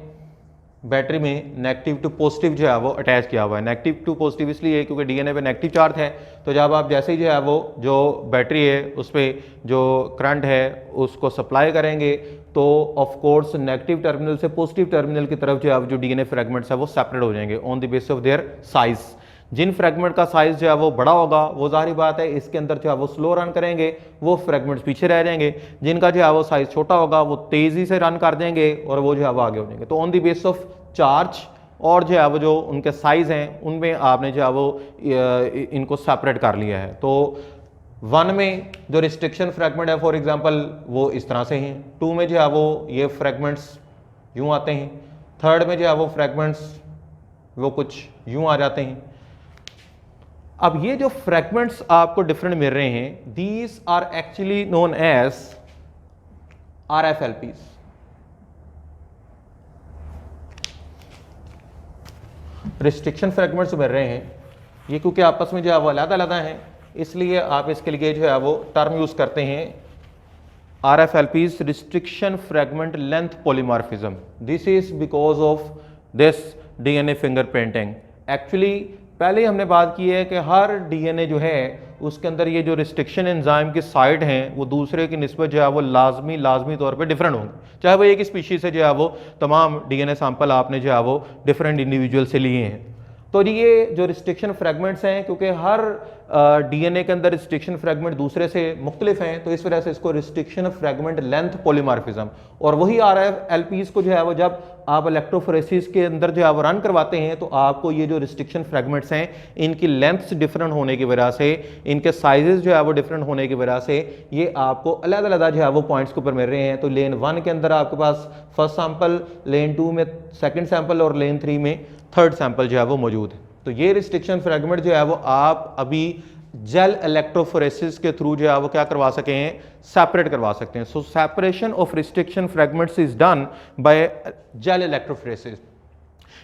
बैटरी में नेगेटिव टू पॉजिटिव जो है वो अटैच किया हुआ है। नेगेटिव टू पॉजिटिव इसलिए क्योंकि डीएनए पे नेगेटिव चार्ज है, तो जब आप जैसे ही जो है वो जो बैटरी है उस पर जो करंट है उसको सप्लाई करेंगे तो ऑफ कोर्स नेगेटिव टर्मिनल से पॉजिटिव टर्मिनल की तरफ जो है जो डीएनए फ्रैगमेंट्स है वो सेपरेट हो जाएंगे on the basis of their size. जिन फ्रैगमेंट का साइज जो है वो बड़ा होगा वो जाहिर बात है इसके अंदर जो है वो स्लो रन करेंगे, वो फ्रैगमेंट्स पीछे रह जाएंगे। जिनका जो है वो साइज छोटा होगा वो तेजी से रन कर देंगे और वो जो है वो आगे हो जाएंगे। तो on the basis of charge और जो है वो जो उनके साइज हैं उनमें आपने जो है वो इनको सेपरेट कर लिया है। तो 1 में जो रिस्ट्रिक्शन फ्रैगमेंट है फॉर एग्जांपल वो इस तरह से हैं, 2 में जो है वो ये फ्रैगमेंट्स यूं आते हैं, 3rd में जो है वो फ्रैगमेंट्स वो कुछ यूं आ जाते हैं। अब ये जो फ्रैगमेंट्स आपको डिफरेंट मिल रहे हैं these are actually known as RFLPs। Restriction fragments मिल रहे हैं, ये क्योंकि आपस में जो है वो अलग-अलग हैं इसलिए आप इसके लिए जो है वो टर्म यूज करते हैं RFLPs, restriction fragment length polymorphism. This is because of this DNA fingerprinting. Actually पहले ही हमने बात की है कि हर डीएनए जो है उसके अंदर ये जो रिस्ट्रिक्शन एंजाइम की साइट हैं वो दूसरे की निस्बत जो है वो लाजमी तौर पे डिफरेंट होंगे, चाहे वो एक स्पीशीज से जो है वो तमाम डीएनए सैंपल आपने जो है वो डिफरेंट इंडिविजुअल से लिए हैं। तो ये जो रिस्ट्रिक्शन फ्रैगमेंट्स हैं क्योंकि हर डीएनए के अंदर रिस्ट्रिक्शन फ्रैगमेंट दूसरे से मुख्तलिफ हैं तो इस वजह से इसको रिस्ट्रिक्शन फ्रैगमेंट लेंथ पॉलीमॉर्फिज्म। और वही RFLPs को जो है वो जब आप इलेक्ट्रोफोरेसिस के अंदर जो है वो रन करवाते हैं तो आपको ये जो रिस्ट्रिक्शन फ्रैगमेंट्स हैं इनकी लेंथ्स डिफरेंट होने की वजह से, इनके साइजेस जो है वो डिफरेंट होने की वजह से ये आपको अलग अलग जो है वो पॉइंट्स के ऊपर मिल रहे हैं। तो लेन 1 के अंदर आपके पास फर्स्ट सैंपल, लेन 2 में सेकेंड सैंपल और लेन 3 में थर्ड सैंपल जो है वो मौजूद है। तो ये रिस्ट्रिक्शन फ्रैगमेंट जो है वो आप अभी जेल इलेक्ट्रोफोरेसिस के थ्रू जो है वो क्या करवा सके हैं, सेपरेट करवा सकते हैं। So separation of restriction fragments is done by gel electrophoresis.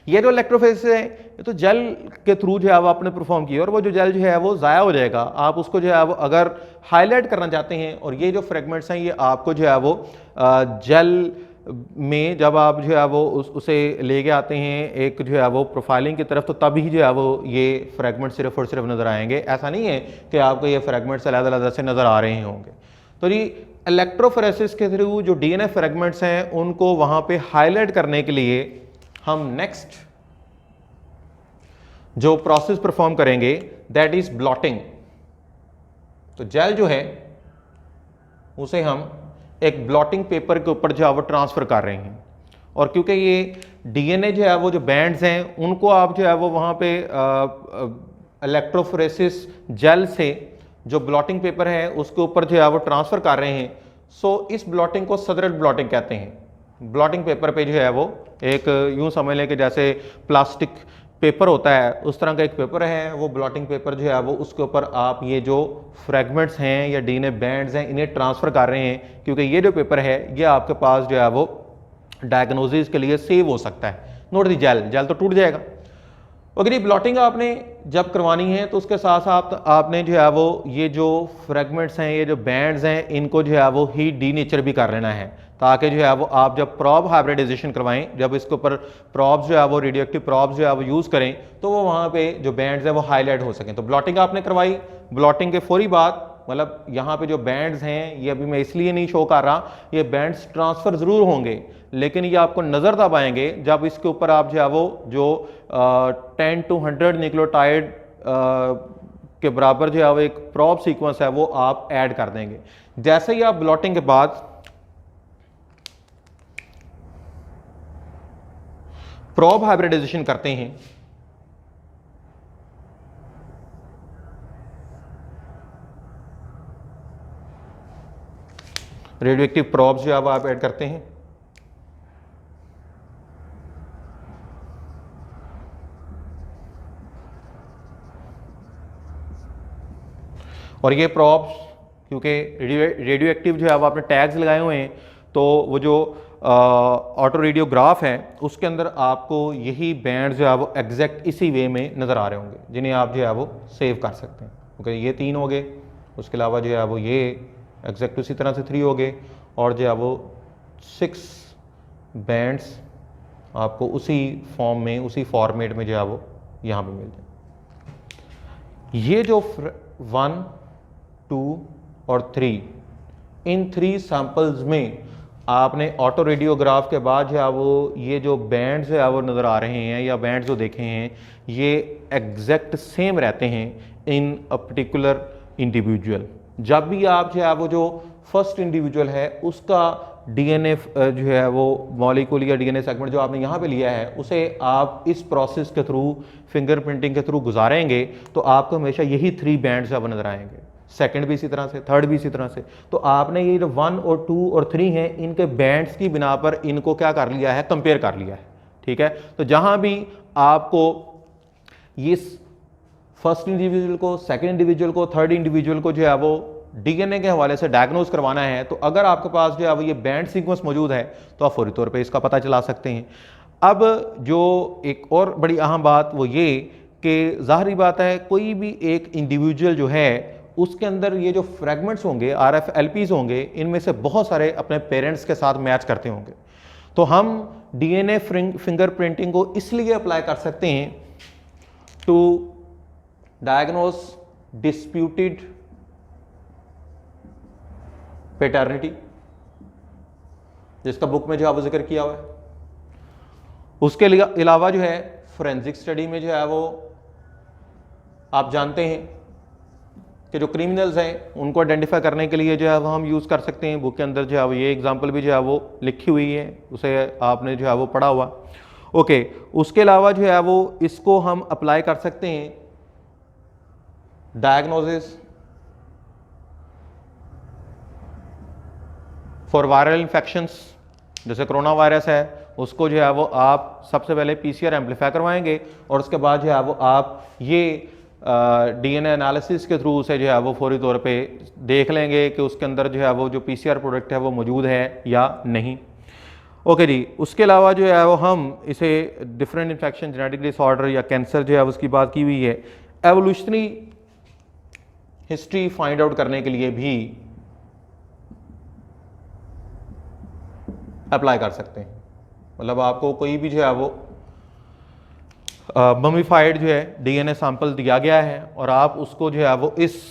ये जो इलेक्ट्रोफोरेसिस है ये तो जेल के थ्रू जो है वो आपने परफॉर्म किया और वो जो जेल जो है वो ज़ाया हो जाएगा। आप उसको जो है वो अगर हाईलाइट करना चाहते हैं और ये जो फ्रैगमेंट्स हैं ये आपको जो है वो जेल में जब आप जो है वो उसे लेके आते हैं एक जो है वो प्रोफाइलिंग की तरफ, तो तभी जो है वो ये फ्रैगमेंट सिर्फ और सिर्फ नज़र आएंगे। ऐसा नहीं है कि आपको ये फ्रैगमेंट्स अलग-अलग से नज़र आ रहे होंगे। तो जी इलेक्ट्रोफोरेसिस के थ्रू जो डीएनए फ्रैगमेंट्स हैं उनको वहाँ पे हाईलाइट करने के लिए हम नेक्स्ट जो प्रोसेस परफॉर्म करेंगे दैट इज ब्लॉटिंग। तो जेल जो है उसे हम एक ब्लॉटिंग पेपर के ऊपर जो है वो ट्रांसफर कर रहे हैं, और क्योंकि ये डीएनए जो है वो जो बैंड्स हैं उनको आप जो है वो वहाँ पे इलेक्ट्रोफोरेसिस जेल से जो ब्लॉटिंग पेपर है उसके ऊपर जो है वो ट्रांसफर कर रहे हैं। सो इस ब्लॉटिंग को सदरल ब्लॉटिंग कहते हैं। ब्लॉटिंग पेपर पे जो है वो एक यूं समझ लें कि जैसे प्लास्टिक पेपर होता है उस तरह का एक पेपर है, वो ब्लॉटिंग पेपर जो है वो उसके ऊपर आप ये जो फ्रैगमेंट्स हैं या डीएनए बैंड्स हैं इन्हें ट्रांसफ़र कर रहे हैं, क्योंकि ये जो पेपर है ये आपके पास जो है वो डायग्नोसिस के लिए सेव हो सकता है। नोट दी जेल तो टूट जाएगा। अगर ये ब्लॉटिंग आपने जब करवानी है तो उसके साथ साथ आपने जो है वो ये जो फ्रैगमेंट्स हैं ये जो बैंड्स हैं इनको जो है वो हीट डीनेचर भी कर लेना है, ताकि जो है वो आप जब प्रॉब हाइब्रिडाइजेशन करवाएं, जब इसके ऊपर प्रॉब्स जो है वो रेडियोएक्टिव प्रॉब्स जो है वो यूज़ करें तो वो वहाँ पे जो बैंड्स हैं वो हाईलाइट हो सकें। तो ब्लॉटिंग आपने करवाई, ब्लॉटिंग के फौरी बाद मतलब यहाँ पे जो बैंड्स हैं ये अभी मैं इसलिए नहीं शो कर रहा, ये बैंड्स ट्रांसफ़र ज़रूर होंगे लेकिन ये आपको नज़र तब आएंगे जब इसके ऊपर आप जो है वो जो 10 to 100 न्यूक्लियोटाइड के बराबर जो है वो एक प्रॉब सीक्वेंस है वो आप ऐड कर देंगे। जैसे ही आप ब्लॉटिंग के बाद प्रॉब हाइब्रिडाइजेशन करते हैं रेडियोएक्टिव प्रॉब्स जो आप ऐड करते हैं, और ये प्रॉब्स क्योंकि रेडियोएक्टिव जो है वो आपने टैग्स लगाए हुए हैं तो वो जो ऑटो रेडियोग्राफ है उसके अंदर आपको यही बैंड जो है वो एग्जैक्ट इसी वे में नज़र आ रहे होंगे जिन्हें आप जो है वो सेव कर सकते हैं। क्योंकि ये 3 हो गए, उसके अलावा जो है वो ये एग्जैक्ट उसी तरह से 3 हो गए, और जो है वो 6 बैंड्स आपको उसी फॉर्म में उसी फॉर्मेट में जो है वो यहाँ पे मिल जाए। ये जो 1, 2 और 3 इन 3 सैंपल्स में आपने ऑटो रेडियोग्राफ के बाद जो है वो ये जो बैंड्स है वो नज़र आ रहे हैं या बैंड्स जो देखे हैं ये एग्जैक्ट सेम रहते हैं इन अ पर्टिकुलर इंडिविजुअल। जब भी आप जो है वो जो फर्स्ट इंडिविजुअल है उसका डीएनए जो है वो मॉलिक्यूल या डीएनए सेगमेंट जो आपने यहाँ पे लिया है उसे आप इस प्रोसेस के थ्रू फिंगरप्रिंटिंग के थ्रू गुजारेंगे तो आपको हमेशा यही 3 बैंड्स जो नज़र आएंगे, सेकंड भी इसी तरह से, थर्ड भी इसी तरह से। तो आपने ये जो 1 और 2 और 3 हैं इनके बैंड्स की बिना पर इनको क्या कर लिया है, कंपेयर कर लिया है। ठीक है, तो जहां भी आपको ये फर्स्ट इंडिविजुअल को, सेकंड इंडिविजुअल को, थर्ड इंडिविजुअल को जो है वो डीएनए के हवाले से डायग्नोज करवाना है तो अगर आपके पास जो है वो ये बैंड सीक्वेंस मौजूद है तो आप फौरी तौर पे इसका पता चला सकते हैं। अब जो एक और बड़ी अहम बात वो ये कि जाहिर बात है कोई भी एक इंडिविजुअल जो है उसके अंदर ये जो फ्रैगमेंट्स होंगे RFLPs होंगे इनमें से बहुत सारे अपने पेरेंट्स के साथ मैच करते होंगे। तो हम डीएनए फिंगरप्रिंटिंग को इसलिए अप्लाई कर सकते हैं टू डायग्नोज डिस्प्यूटेड पैटर्निटी, जिसका बुक में जो आप जिक्र किया हुआ है। उसके अलावा जो है फोरेंसिक स्टडी में जो है वो आप जानते हैं कि जो क्रिमिनल्स हैं उनको आइडेंटिफाई करने के लिए जो है वो हम यूज़ कर सकते हैं। बुक के अंदर जो है वो ये एग्जांपल भी जो है वो लिखी हुई है, उसे आपने जो है वो पढ़ा हुआ। ओके, उसके अलावा जो है वो इसको हम अप्लाई कर सकते हैं डायग्नोसिस फॉर वायरल इन्फेक्शंस, जैसे कोरोना वायरस है उसको जो है वो आप सबसे पहले PCR एम्पलीफाई करवाएंगे और उसके बाद जो है वो आप ये डीएनए एनालिसिस के थ्रू उसे जो है वो फौरी तौर पे देख लेंगे कि उसके अंदर जो है वो जो PCR प्रोडक्ट है वो मौजूद है या नहीं। ओके जी, उसके अलावा जो है वो हम इसे डिफरेंट इन्फेक्शन, जेनेटिक डिसऑर्डर या कैंसर जो है उसकी बात की हुई है। एवोल्यूशनरी हिस्ट्री फाइंड आउट करने के लिए भी अप्लाई कर सकते हैं। मतलब आपको कोई भी जो है वो ममीफाइड जो है डीएनए सैंपल दिया गया है और आप उसको जो है वो इस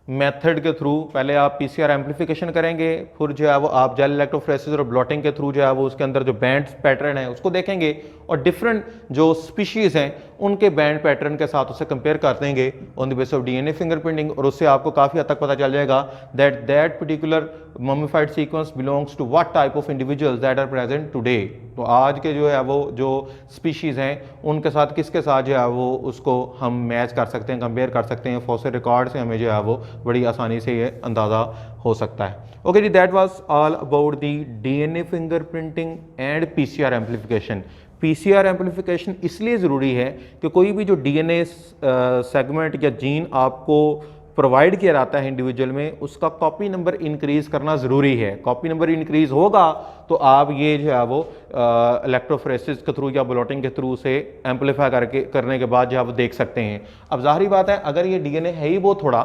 मेथड के थ्रू पहले आप पीसीआर एम्पलीफिकेशन करेंगे, फिर जो है वो आप जेल इलेक्ट्रोफोरेसिस और ब्लॉटिंग के थ्रू जो है वो उसके अंदर जो बैंड पैटर्न है उसको देखेंगे और डिफरेंट जो स्पीशीज़ हैं उनके बैंड पैटर्न के साथ उसे कंपेयर कर देंगे on the base of DNA fingerprinting, और उससे आपको काफ़ी हद तक पता चल जाएगा that particular mummified sequence belongs to what type of individuals that are present today. तो आज के जो है वो जो स्पीशीज़ हैं उनके साथ किसके साथ जो है वो उसको हम मैच कर सकते हैं, कंपेयर कर सकते हैं। फॉसिल रिकॉर्ड से हमें जो है वो बड़ी आसानी से ये अंदाज़ा हो सकता है। ओके जी, that was all about the DNA fingerprinting and PCR amplification. PCR amplification इसलिए ज़रूरी है कि कोई भी जो डीएनए सेगमेंट या जीन आपको प्रोवाइड किया जाता है इंडिविजुअल में, उसका कॉपी नंबर इंक्रीज करना ज़रूरी है। कॉपी नंबर इंक्रीज होगा तो आप ये जो है वो इलेक्ट्रोफोरेसिस के थ्रू या ब्लॉटिंग के थ्रू से एम्पलीफाई करने के बाद जो है वो देख सकते हैं। अब ज़ाहिरी बात है अगर ये डीएनए है ही बहुत थोड़ा,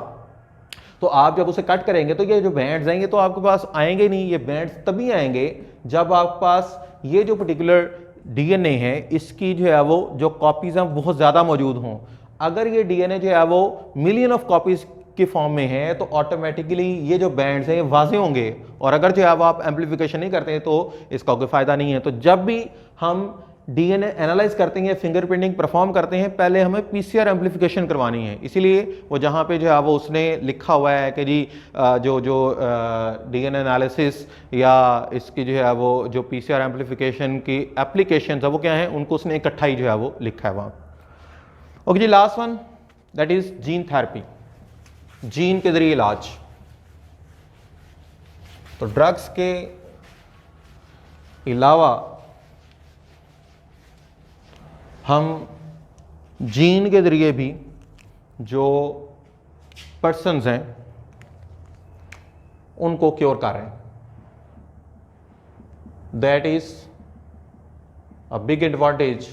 तो आप जब उसे कट करेंगे तो ये जो बैंड्स आएंगे तो आपके पास आएंगे नहीं। ये बैंड्स तभी आएंगे जब आपके पास ये जो पर्टिकुलर डीएनए है इसकी जो है वो जो कॉपीज़ हैं बहुत ज़्यादा मौजूद हों। अगर ये डीएनए जो है वो मिलियन ऑफ कॉपीज़ के फॉर्म में है तो ऑटोमेटिकली ये जो बैंड्स हैं ये वाज़े होंगे, और अगर जो है वो आप एम्पलीफिकेशन नहीं करते तो इसका कोई फ़ायदा नहीं है। तो जब भी हम डीएनए एनालाइज करते हैं, फिंगरप्रिंटिंग परफॉर्म करते हैं, पहले हमें पीसीआर एम्पलीफिकेशन करवानी है। इसीलिए वो जहाँ पे जो है वो उसने लिखा हुआ है कि जी जो डीएनए एनालिसिस या इसकी जो है वो जो पीसीआर एम्पलीफिकेशन की एप्लीकेशन है वो क्या है, उनको उसने इकट्ठा ही जो है वो लिखा है वहाँ। ओके जी, last one that is gene therapy, gene के जरिए इलाज। तो ड्रग्स के अलावा हम जीन के जरिए भी जो पर्सन्स हैं उनको क्योर कर रहे हैं। That is a big advantage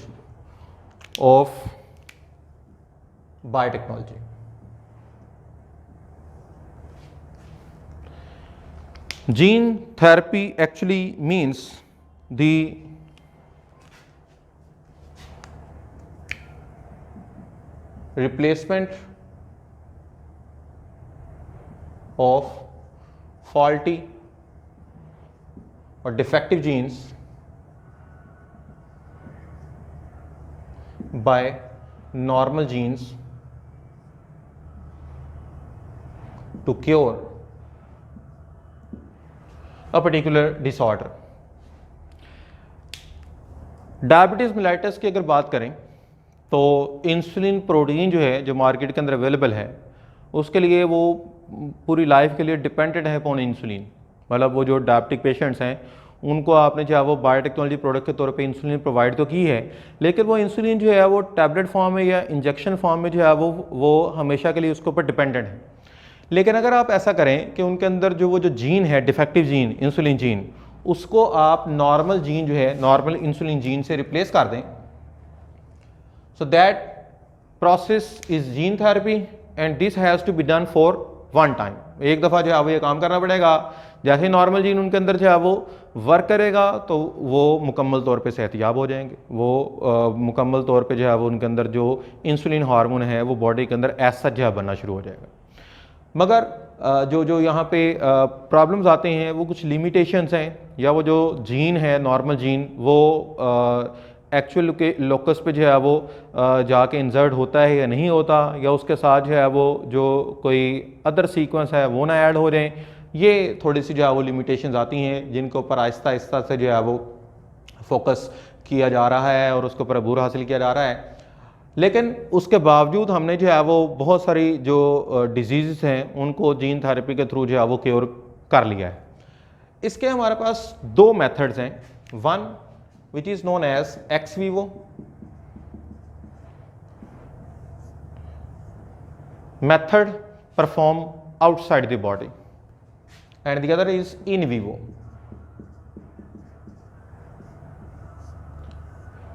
of biotechnology. Gene therapy actually means the replacement of faulty or defective genes by normal genes to cure a particular disorder। Diabetes mellitus की अगर बात करें तो इंसुलिन प्रोटीन जो है जो मार्केट के अंदर अवेलेबल है उसके लिए वो पूरी लाइफ के लिए डिपेंडेंट है अपॉन इंसुलिन। मतलब वो जो डायबिटिक पेशेंट्स हैं उनको आपने जो है वो बायोटेक्नोलॉजी प्रोडक्ट के तौर पे इंसुलिन प्रोवाइड तो की है, लेकिन वो इंसुलिन जो है वो टैबलेट फॉर्म में या इंजेक्शन फॉर्म में जो है वो हमेशा के लिए उसके ऊपर डिपेंडेंट है। लेकिन अगर आप ऐसा करें कि उनके अंदर जो वो जो जीन है डिफेक्टिव जीन, इंसुलिन जीन, उसको आप नॉर्मल जीन जो है नॉर्मल इंसुलिन जीन से रिप्लेस कर दें, so that process is gene therapy and this has to be done for one time। एक दफ़ा जो है वो ये काम करना पड़ेगा। जैसे नॉर्मल जीन उनके अंदर जो है वो वर्क करेगा तो वो मुकम्मल तौर पे सेहतयाब हो जाएंगे। वो मुकम्मल तौर पे जो है वो उनके अंदर जो इंसुलिन हार्मोन है वो बॉडी के अंदर ऐसा जो है बनना शुरू हो जाएगा। मगर जो यहाँ पे प्रॉब्लम्स आते हैं वो कुछ लिमिटेशंस हैं, या वो जो जीन है नॉर्मल जीन वो एक्चुअल के लोकस पे जो है वो जाके इंसर्ट होता है या नहीं होता, या उसके साथ जो है वो जो कोई अदर सीक्वेंस है वो ना ऐड हो जाए। ये थोड़ी सी जो है वो लिमिटेशंस आती हैं जिनके ऊपर आहिस्ता आहिस्ता से जो है वो फोकस किया जा रहा है और उसके ऊपर अबूर हासिल किया जा रहा है। लेकिन उसके बावजूद हमने जो है वो बहुत सारी जो डिजीज़ हैं उनको जीन थेरेपी के थ्रू जो है वो क्योर कर लिया है। इसके हमारे पास दो मेथड्स हैं, one which is known as ex vivo method performed outside the body and the other is in vivo।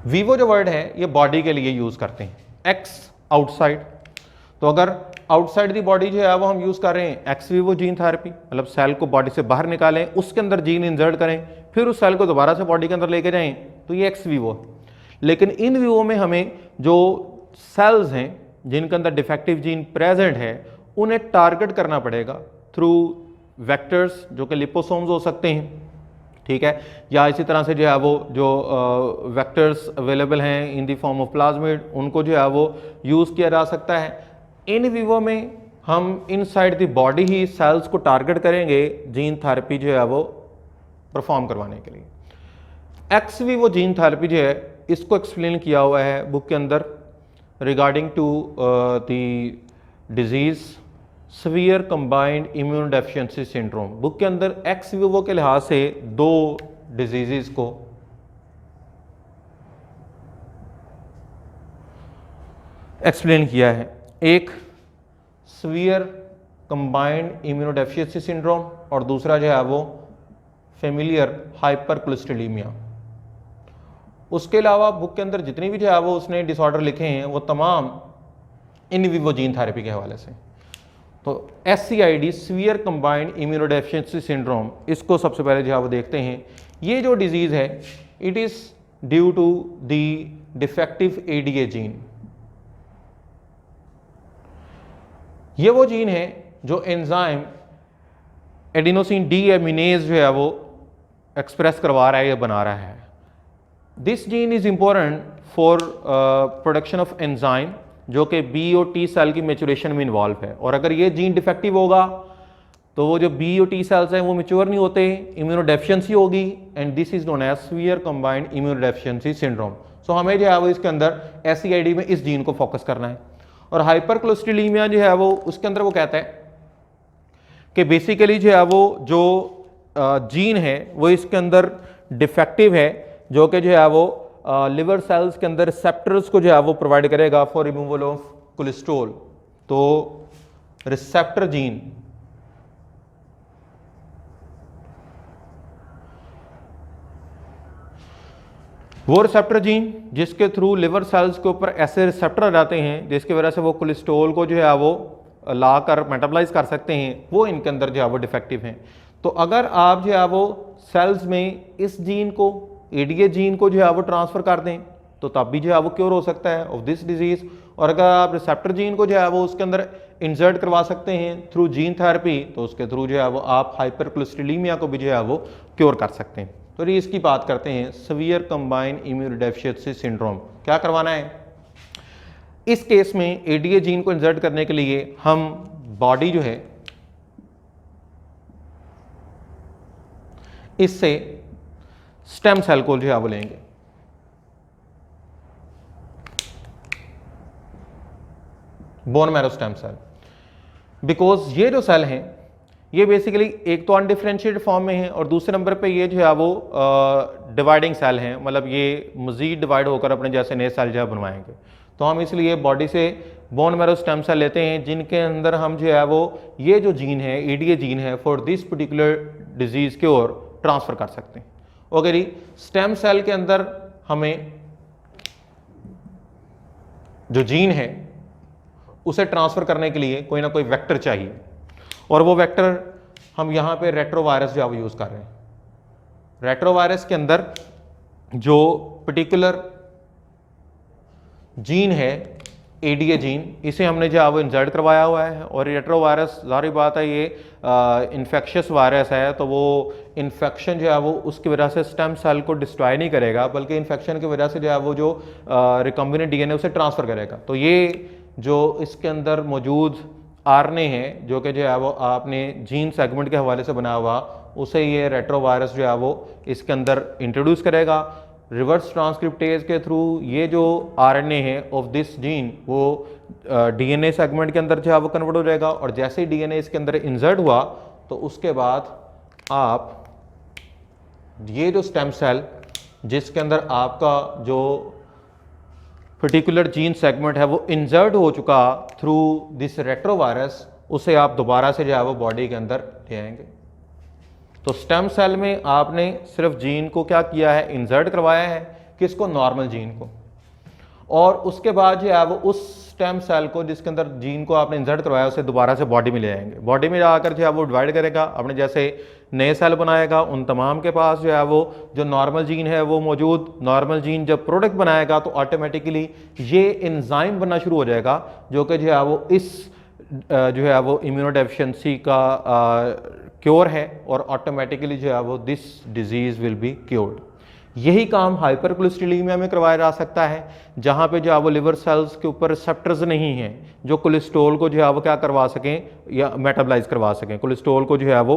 vivo जो वर्ड है ये बॉडी के लिए यूज करते हैं, एक्स आउटसाइड। तो अगर आउटसाइड दी बॉडी जो है वो हम यूज़ कर रहे हैं एक्स विवो जीन थेरेपी, मतलब सेल को बॉडी से बाहर निकालें, उसके अंदर जीन इंसर्ट करें, फिर उस सेल को दोबारा से बॉडी के अंदर लेके जाएं, तो ये एक्स विवो। लेकिन इन विवो में हमें जो सेल्स हैं जिनके अंदर डिफेक्टिव जीन प्रेजेंट है उन्हें टारगेट करना पड़ेगा थ्रू वेक्टर्स जो कि लिपोसोम्स हो सकते हैं, ठीक है, या इसी तरह से जो है वो जो वेक्टर्स अवेलेबल हैं in the form of plasmid उनको जो है वो यूज़ किया जा सकता है। इन विवो में हम इनसाइड द बॉडी ही सेल्स को टारगेट करेंगे जीन थेरेपी जो है वो परफॉर्म करवाने के लिए। एक्स विवो जीन थेरेपी जो है इसको एक्सप्लेन किया हुआ है बुक के अंदर regarding to the disease severe combined immune deficiency syndrome. Book के अंदर एक्स विवो के लिहाज से दो डिजीज़ को एक्सप्लेन किया है, एक सीवियर कंबाइंड इम्यूनोडेफिशिएंसी सिंड्रोम और दूसरा जो है वो फेमिलियर हाइपरकोलेस्टेरोलेमिया। उसके अलावा बुक के अंदर जितनी भी जो है वो उसने डिसऑर्डर लिखे हैं वो तमाम इन विवो जीन थेरेपी के हवाले से। तो SCID severe combined immunodeficiency syndrome, इसको सबसे पहले जो है वो देखते हैं। ये जो डिजीज़ है it is due to the defective ADA gene. ये वो जीन है जो एंजाइम एडिनोसिन डीएमिनेज जो है वो एक्सप्रेस करवा रहा है या बना रहा है। This gene is important for production of enzyme जो कि बी और टी सेल की मेचुरेशन में इन्वॉल्व है, और अगर ये जीन डिफेक्टिव होगा तो वो जो बी और टी सेल्स हैं वो मेच्योर नहीं होते, इम्यूनोडेफिशिएंसी होगी, and this is known as severe combined immunodeficiency syndrome. So हमें जो है वो इसके अंदर SCID में इस जीन को फोकस करना है। और हाइपरकोलेस्टेरोलेमिया जो है वो उसके अंदर वो कहता है कि बेसिकली जो है वो जो जीन है वो इसके अंदर डिफेक्टिव है जो कि जो है वो लिवर सेल्स के अंदर रिसेप्टर्स को जो है वो प्रोवाइड करेगा फॉर रिमूवल ऑफ कोलेस्ट्रॉल। तो रिसेप्टर जीन वो रिसेप्टर जीन जिसके थ्रू लिवर सेल्स के ऊपर ऐसे रिसेप्टर आ जाते हैं जिसकी वजह से वो कोलेस्ट्रॉल को जो है वो ला कर मेटाबलाइज कर सकते हैं, वो इनके अंदर जो है वो डिफेक्टिव हैं। तो अगर आप जो है वो सेल्स में इस जीन को ADA जीन को जो है वो ट्रांसफर कर दें तो तब भी जो है वो क्योर हो सकता है ऑफ दिस डिजीज। और अगर आप रिसेप्टर जीन को जो है वो उसके अंदर इंसर्ट करवा सकते हैं थ्रू जीन थेरेपी तो उसके थ्रू जो है वो आप हाइपरकोलेस्टेरोलेमिया को भी जो है वो क्योर कर सकते हैं। तो ये इसकी बात करते हैं सीवियर कंबाइंड इम्यूनोडेफिशिएंसी सिंड्रोम। क्या करवाना है इस केस में? ADA जीन को इंसर्ट करने के लिए हम बॉडी जो है इससे स्टेम सेल को जो है वो लेंगे। Bone marrow stem cell, because ये जो सेल हैं ये बेसिकली एक तो अनडिफरेंशिएटेड फॉर्म में है और दूसरे नंबर पे ये जो है वो डिवाइडिंग सेल हैं, मतलब ये मजीद डिवाइड होकर अपने जैसे नए सेल जो है बनवाएंगे। तो हम इसलिए बॉडी से बोन मैरो स्टेम सेल लेते हैं जिनके अंदर हम जो है वो ये जो जीन है ADA जीन है फॉर दिस पर्टिकुलर डिजीज के और ट्रांसफर कर सकते हैं। ओके जी, स्टेम सेल के अंदर हमें जो जीन है उसे ट्रांसफर करने के लिए कोई ना कोई वेक्टर चाहिए, और वो वेक्टर हम यहाँ पे रेट्रोवायरस जो है यूज़ कर रहे हैं। रेट्रोवायरस के अंदर जो पर्टिकुलर जीन है ADA जीन, इसे हमने जो है वो इंसर्ट करवाया हुआ है। और रेट्रोवायरस जाहिर बात है ये इन्फेक्शियस वायरस है, तो वो इन्फेक्शन जो है वो उसकी वजह से स्टेम सेल को डिस्ट्रॉय नहीं करेगा बल्कि इन्फेक्शन की वजह से जो है वो जो रिकम्बिनेंट DNA उसे ट्रांसफ़र करेगा। तो ये जो इसके अंदर मौजूद RNA है जो कि जो है वो आपने जीन सेगमेंट के हवाले से बनाया हुआ, उसे ये रेट्रोवायरस जो है वो इसके अंदर इंट्रोड्यूस करेगा। रिवर्स ट्रांसक्रिप्टेज के थ्रू ये जो RNA है ऑफ दिस जीन वो DNA सेगमेंट के अंदर जो है वो कन्वर्ट हो जाएगा, और जैसे ही DNA इसके अंदर इंसर्ट हुआ तो उसके बाद आप ये जो स्टेम सेल जिसके अंदर आपका जो पर्टिकुलर जीन सेगमेंट है वो इंसर्ट हो चुका थ्रू दिस रेट्रोवायरस, उसे आप दोबारा से जो है वो बॉडी के अंदर ले आएंगे। तो स्टेम सेल में आपने सिर्फ जीन को क्या किया है, इंसर्ट करवाया है, किसको? नॉर्मल जीन को। और उसके बाद जो है वो उस स्टेम सेल को जिसके अंदर जीन को आपने इंसर्ट करवाया उसे दोबारा से बॉडी में ले आएंगे। बॉडी में जाकर जो है वो डिवाइड करेगा, अपने जैसे नए सेल बनाएगा, उन तमाम के पास जो है वो जो नॉर्मल जीन है वो मौजूद, नॉर्मल जीन जब प्रोडक्ट बनाएगा तो ऑटोमेटिकली ये एंजाइम बनना शुरू हो जाएगा जो कि जो है वो इस जो है वो इम्यूनोडेफिशिएंसी का क्योर है और ऑटोमेटिकली जो है वो this disease will be cured. यही काम हाइपर कोलेस्ट्रोलेमिया में करवाया जा सकता है, जहाँ पे जो है वो लिवर सेल्स के ऊपर रिसेप्टर्स नहीं हैं जो कोलेस्ट्रॉल को जो है वो क्या करवा सकें या मेटाबलाइज करवा सकें, कोलेस्ट्रॉल को जो है वो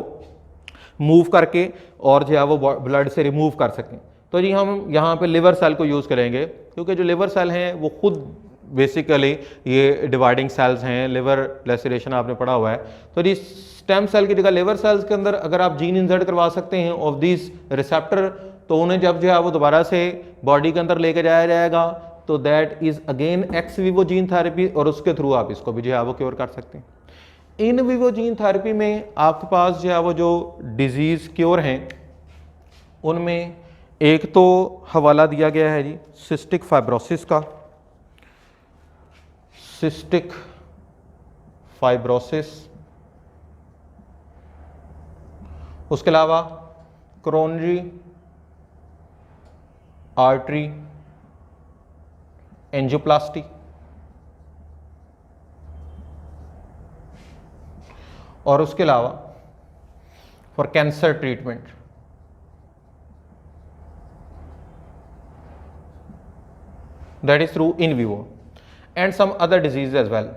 मूव करके और जो है वो ब्लड से रिमूव कर सकें। तो जी हम यहाँ पे लिवर सेल को यूज़ करेंगे क्योंकि जो लिवर सेल हैं वो खुद बेसिकली ये डिवाइडिंग सेल्स हैं, लिवर लेसरेशन आपने पढ़ा हुआ है। तो जी स्टेम सेल की जगह लिवर सेल्स के अंदर अगर आप जीन इंसर्ट करवा सकते हैं ऑफ दिस रिसेप्टर, तो उन्हें जब जो है वो दोबारा से बॉडी के अंदर लेके जाया जाएगा तो that is again x Vivo gene therapy और उसके थ्रू आप इसको भी जो है वो क्योर कर सकते हैं। इन विवो जीन थेरेपी में आपके पास जो है वो जो डिजीज़ क्योर हैं उनमें एक तो हवाला दिया गया है जी सिस्टिक फाइब्रोसिस का, सिस्टिक फाइब्रोसिस, उसके अलावा कोरोनरी आर्टरी एंजियोप्लास्टी, और उसके अलावा for cancer treatment that is through in vivo and some other disease as well.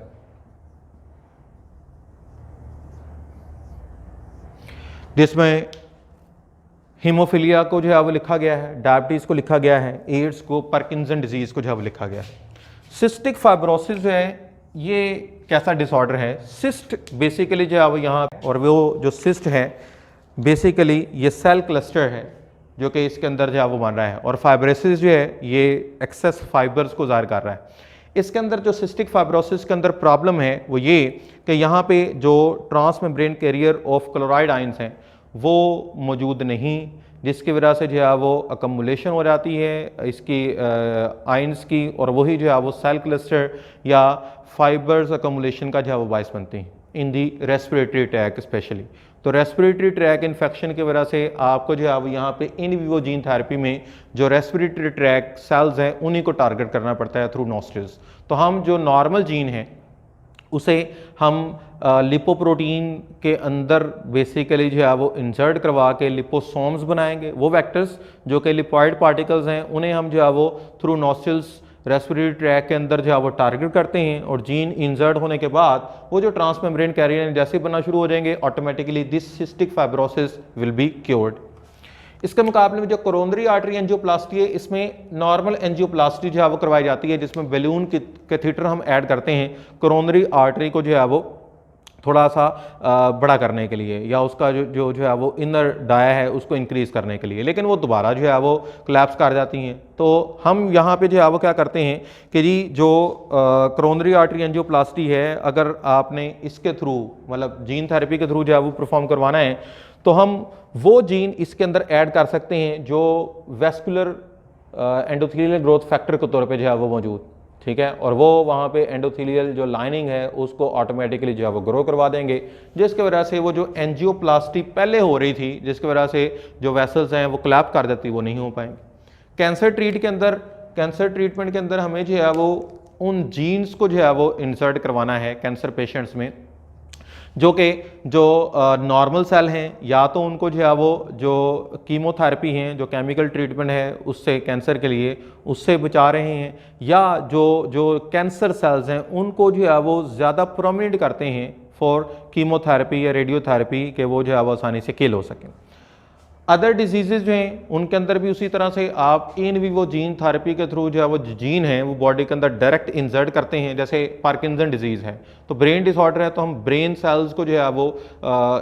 जिसमें हीमोफीलिया को जो है वो लिखा गया है, डायबिटीज़ को लिखा गया है, एड्स को, पार्किंसन डिजीज़ को जो है वो लिखा गया है। सिस्टिक फाइब्रोसिस जो है ये कैसा डिसऑर्डर है? सिस्ट बेसिकली जो है वो यहाँ, और वो जो सिस्ट है बेसिकली ये सेल क्लस्टर है जो कि इसके अंदर जो है वो बन रहा है, और फाइब्रोसिस जो है ये एक्सेस फाइबर्स को ज़ाहिर कर रहा है। इसके अंदर जो सिस्टिक फाइब्रोसिस के अंदर प्रॉब्लम है वो ये कि यहाँ पे जो transmembrane carrier of chloride ions हैं वो मौजूद नहीं, जिसकी वजह से जो है वो अकमुलेशन हो जाती है इसकी आयंस की, और वही जो है वो सेल क्लस्टर या फाइबर्स अकमुलेशन का जो है वो बायस बनती हैं इन दी रेस्पिरेटरी ट्रैक स्पेशली। तो रेस्पिरेटरी ट्रैक इन्फेक्शन की वजह से आपको जो है वो यहाँ पे इन विवो जीन थेरेपी में जो रेस्पिरेटरी ट्रैक सेल्स हैं उन्हीं को टारगेट करना पड़ता है थ्रू नॉस्ट्रिल्स। तो हम जो नॉर्मल जीन है उसे हम लिपोप्रोटीन के अंदर बेसिकली जो है वो इंसर्ट करवा के लिपोसोम्स बनाएंगे। वो वेक्टर्स जो कि लिपॉइड पार्टिकल्स हैं उन्हें हम जो है वो थ्रू नॉस्ट्रिल्स रेस्पिरेटरी ट्रैक के अंदर जो है वो टारगेट करते हैं, और जीन इंसर्ट होने के बाद वो जो ट्रांसमेम्ब्रेन कैरियर जैसे बनना शुरू हो जाएंगे automatically this cystic fibrosis will be cured. इसके मुकाबले में जो कोरोनरी आर्टरी एंजियोप्लास्टी है इसमें नॉर्मल एंजियोप्लास्टी जो है वो करवाई जाती है, जिसमें बैलून कैथीटर हम ऐड करते हैं कोरोनरी आर्टरी को जो है वो थोड़ा सा बड़ा करने के लिए, या उसका जो है वो इनर डाया है उसको इंक्रीज करने के लिए, लेकिन वो दोबारा जो है वो कोलैप्स कर जाती हैं। तो हम यहाँ पे जो है वो क्या करते हैं कि जी जो कोरोनरी आर्टरी एंजियोप्लास्टी है अगर आपने इसके थ्रू मतलब जीन थेरेपी के थ्रू जो है वो परफॉर्म करवाना है तो हम वो जीन इसके अंदर ऐड कर सकते हैं जो वेस्कुलर एंडोथेलियल ग्रोथ फैक्टर के तौर पे जो है वो मौजूद, ठीक है, और वो वहाँ पे एंडोथेलियल जो लाइनिंग है उसको ऑटोमेटिकली जो है वो ग्रो करवा देंगे, जिसकी वजह से वो जो एंजियोप्लास्टी पहले हो रही थी जिसकी वजह से जो वेसल्स हैं वो कोलैप्स कर देती वो नहीं हो पाएंगे। कैंसर ट्रीटमेंट के अंदर हमें जो है वो उन जीन्स को जो है वो इंसर्ट करवाना है कैंसर पेशेंट्स में जो नॉर्मल सेल हैं, या तो उनको जो है वो जो कीमोथेरेपी हैं जो केमिकल ट्रीटमेंट है उससे कैंसर के लिए उससे बचा रहे हैं, या जो कैंसर सेल्स हैं उनको जो है वो ज़्यादा प्रोमिनेंट करते हैं फॉर कीमोथेरेपी या रेडियोथेरेपी के वो जो है वो आसानी से किल हो सकें। अदर डिजीज़ जो हैं उनके अंदर भी उसी तरह से आप इन विवो जीन थेरेपी के थ्रू जो है वो जीन है वो बॉडी के अंदर डायरेक्ट इंसर्ट करते हैं। जैसे पार्किंसन डिजीज़ है तो ब्रेन डिसऑर्डर है तो हम ब्रेन सेल्स को जो है वो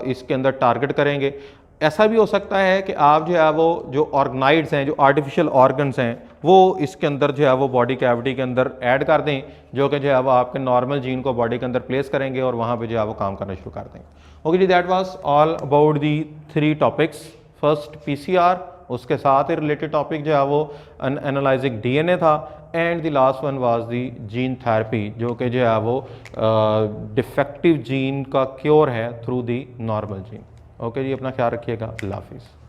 इसके अंदर टारगेट करेंगे। ऐसा भी हो सकता है कि आप जो है वो जो ऑर्गेनाइड्स हैं जो आर्टिफिशियल ऑर्गन्स हैं वो इसके अंदर जो है वो बॉडी कैविटी के अंदर ऐड कर दें, जो कि जो है वो आपके नॉर्मल जीन को बॉडी के अंदर प्लेस करेंगे और वहाँ पे जो है वो काम करना शुरू कर देंगे। ओके जी, that was all about the 3 topics, first PCR उसके साथ ही रिलेटेड टॉपिक जो है वो एनालाइजिंग डीएनए था, and the last one was the gene therapy, जो कि जो है वो डिफेक्टिव जीन का क्योर है through the normal gene. Okay जी, अपना ख्याल रखिएगा। अल्लाह हाफिज़।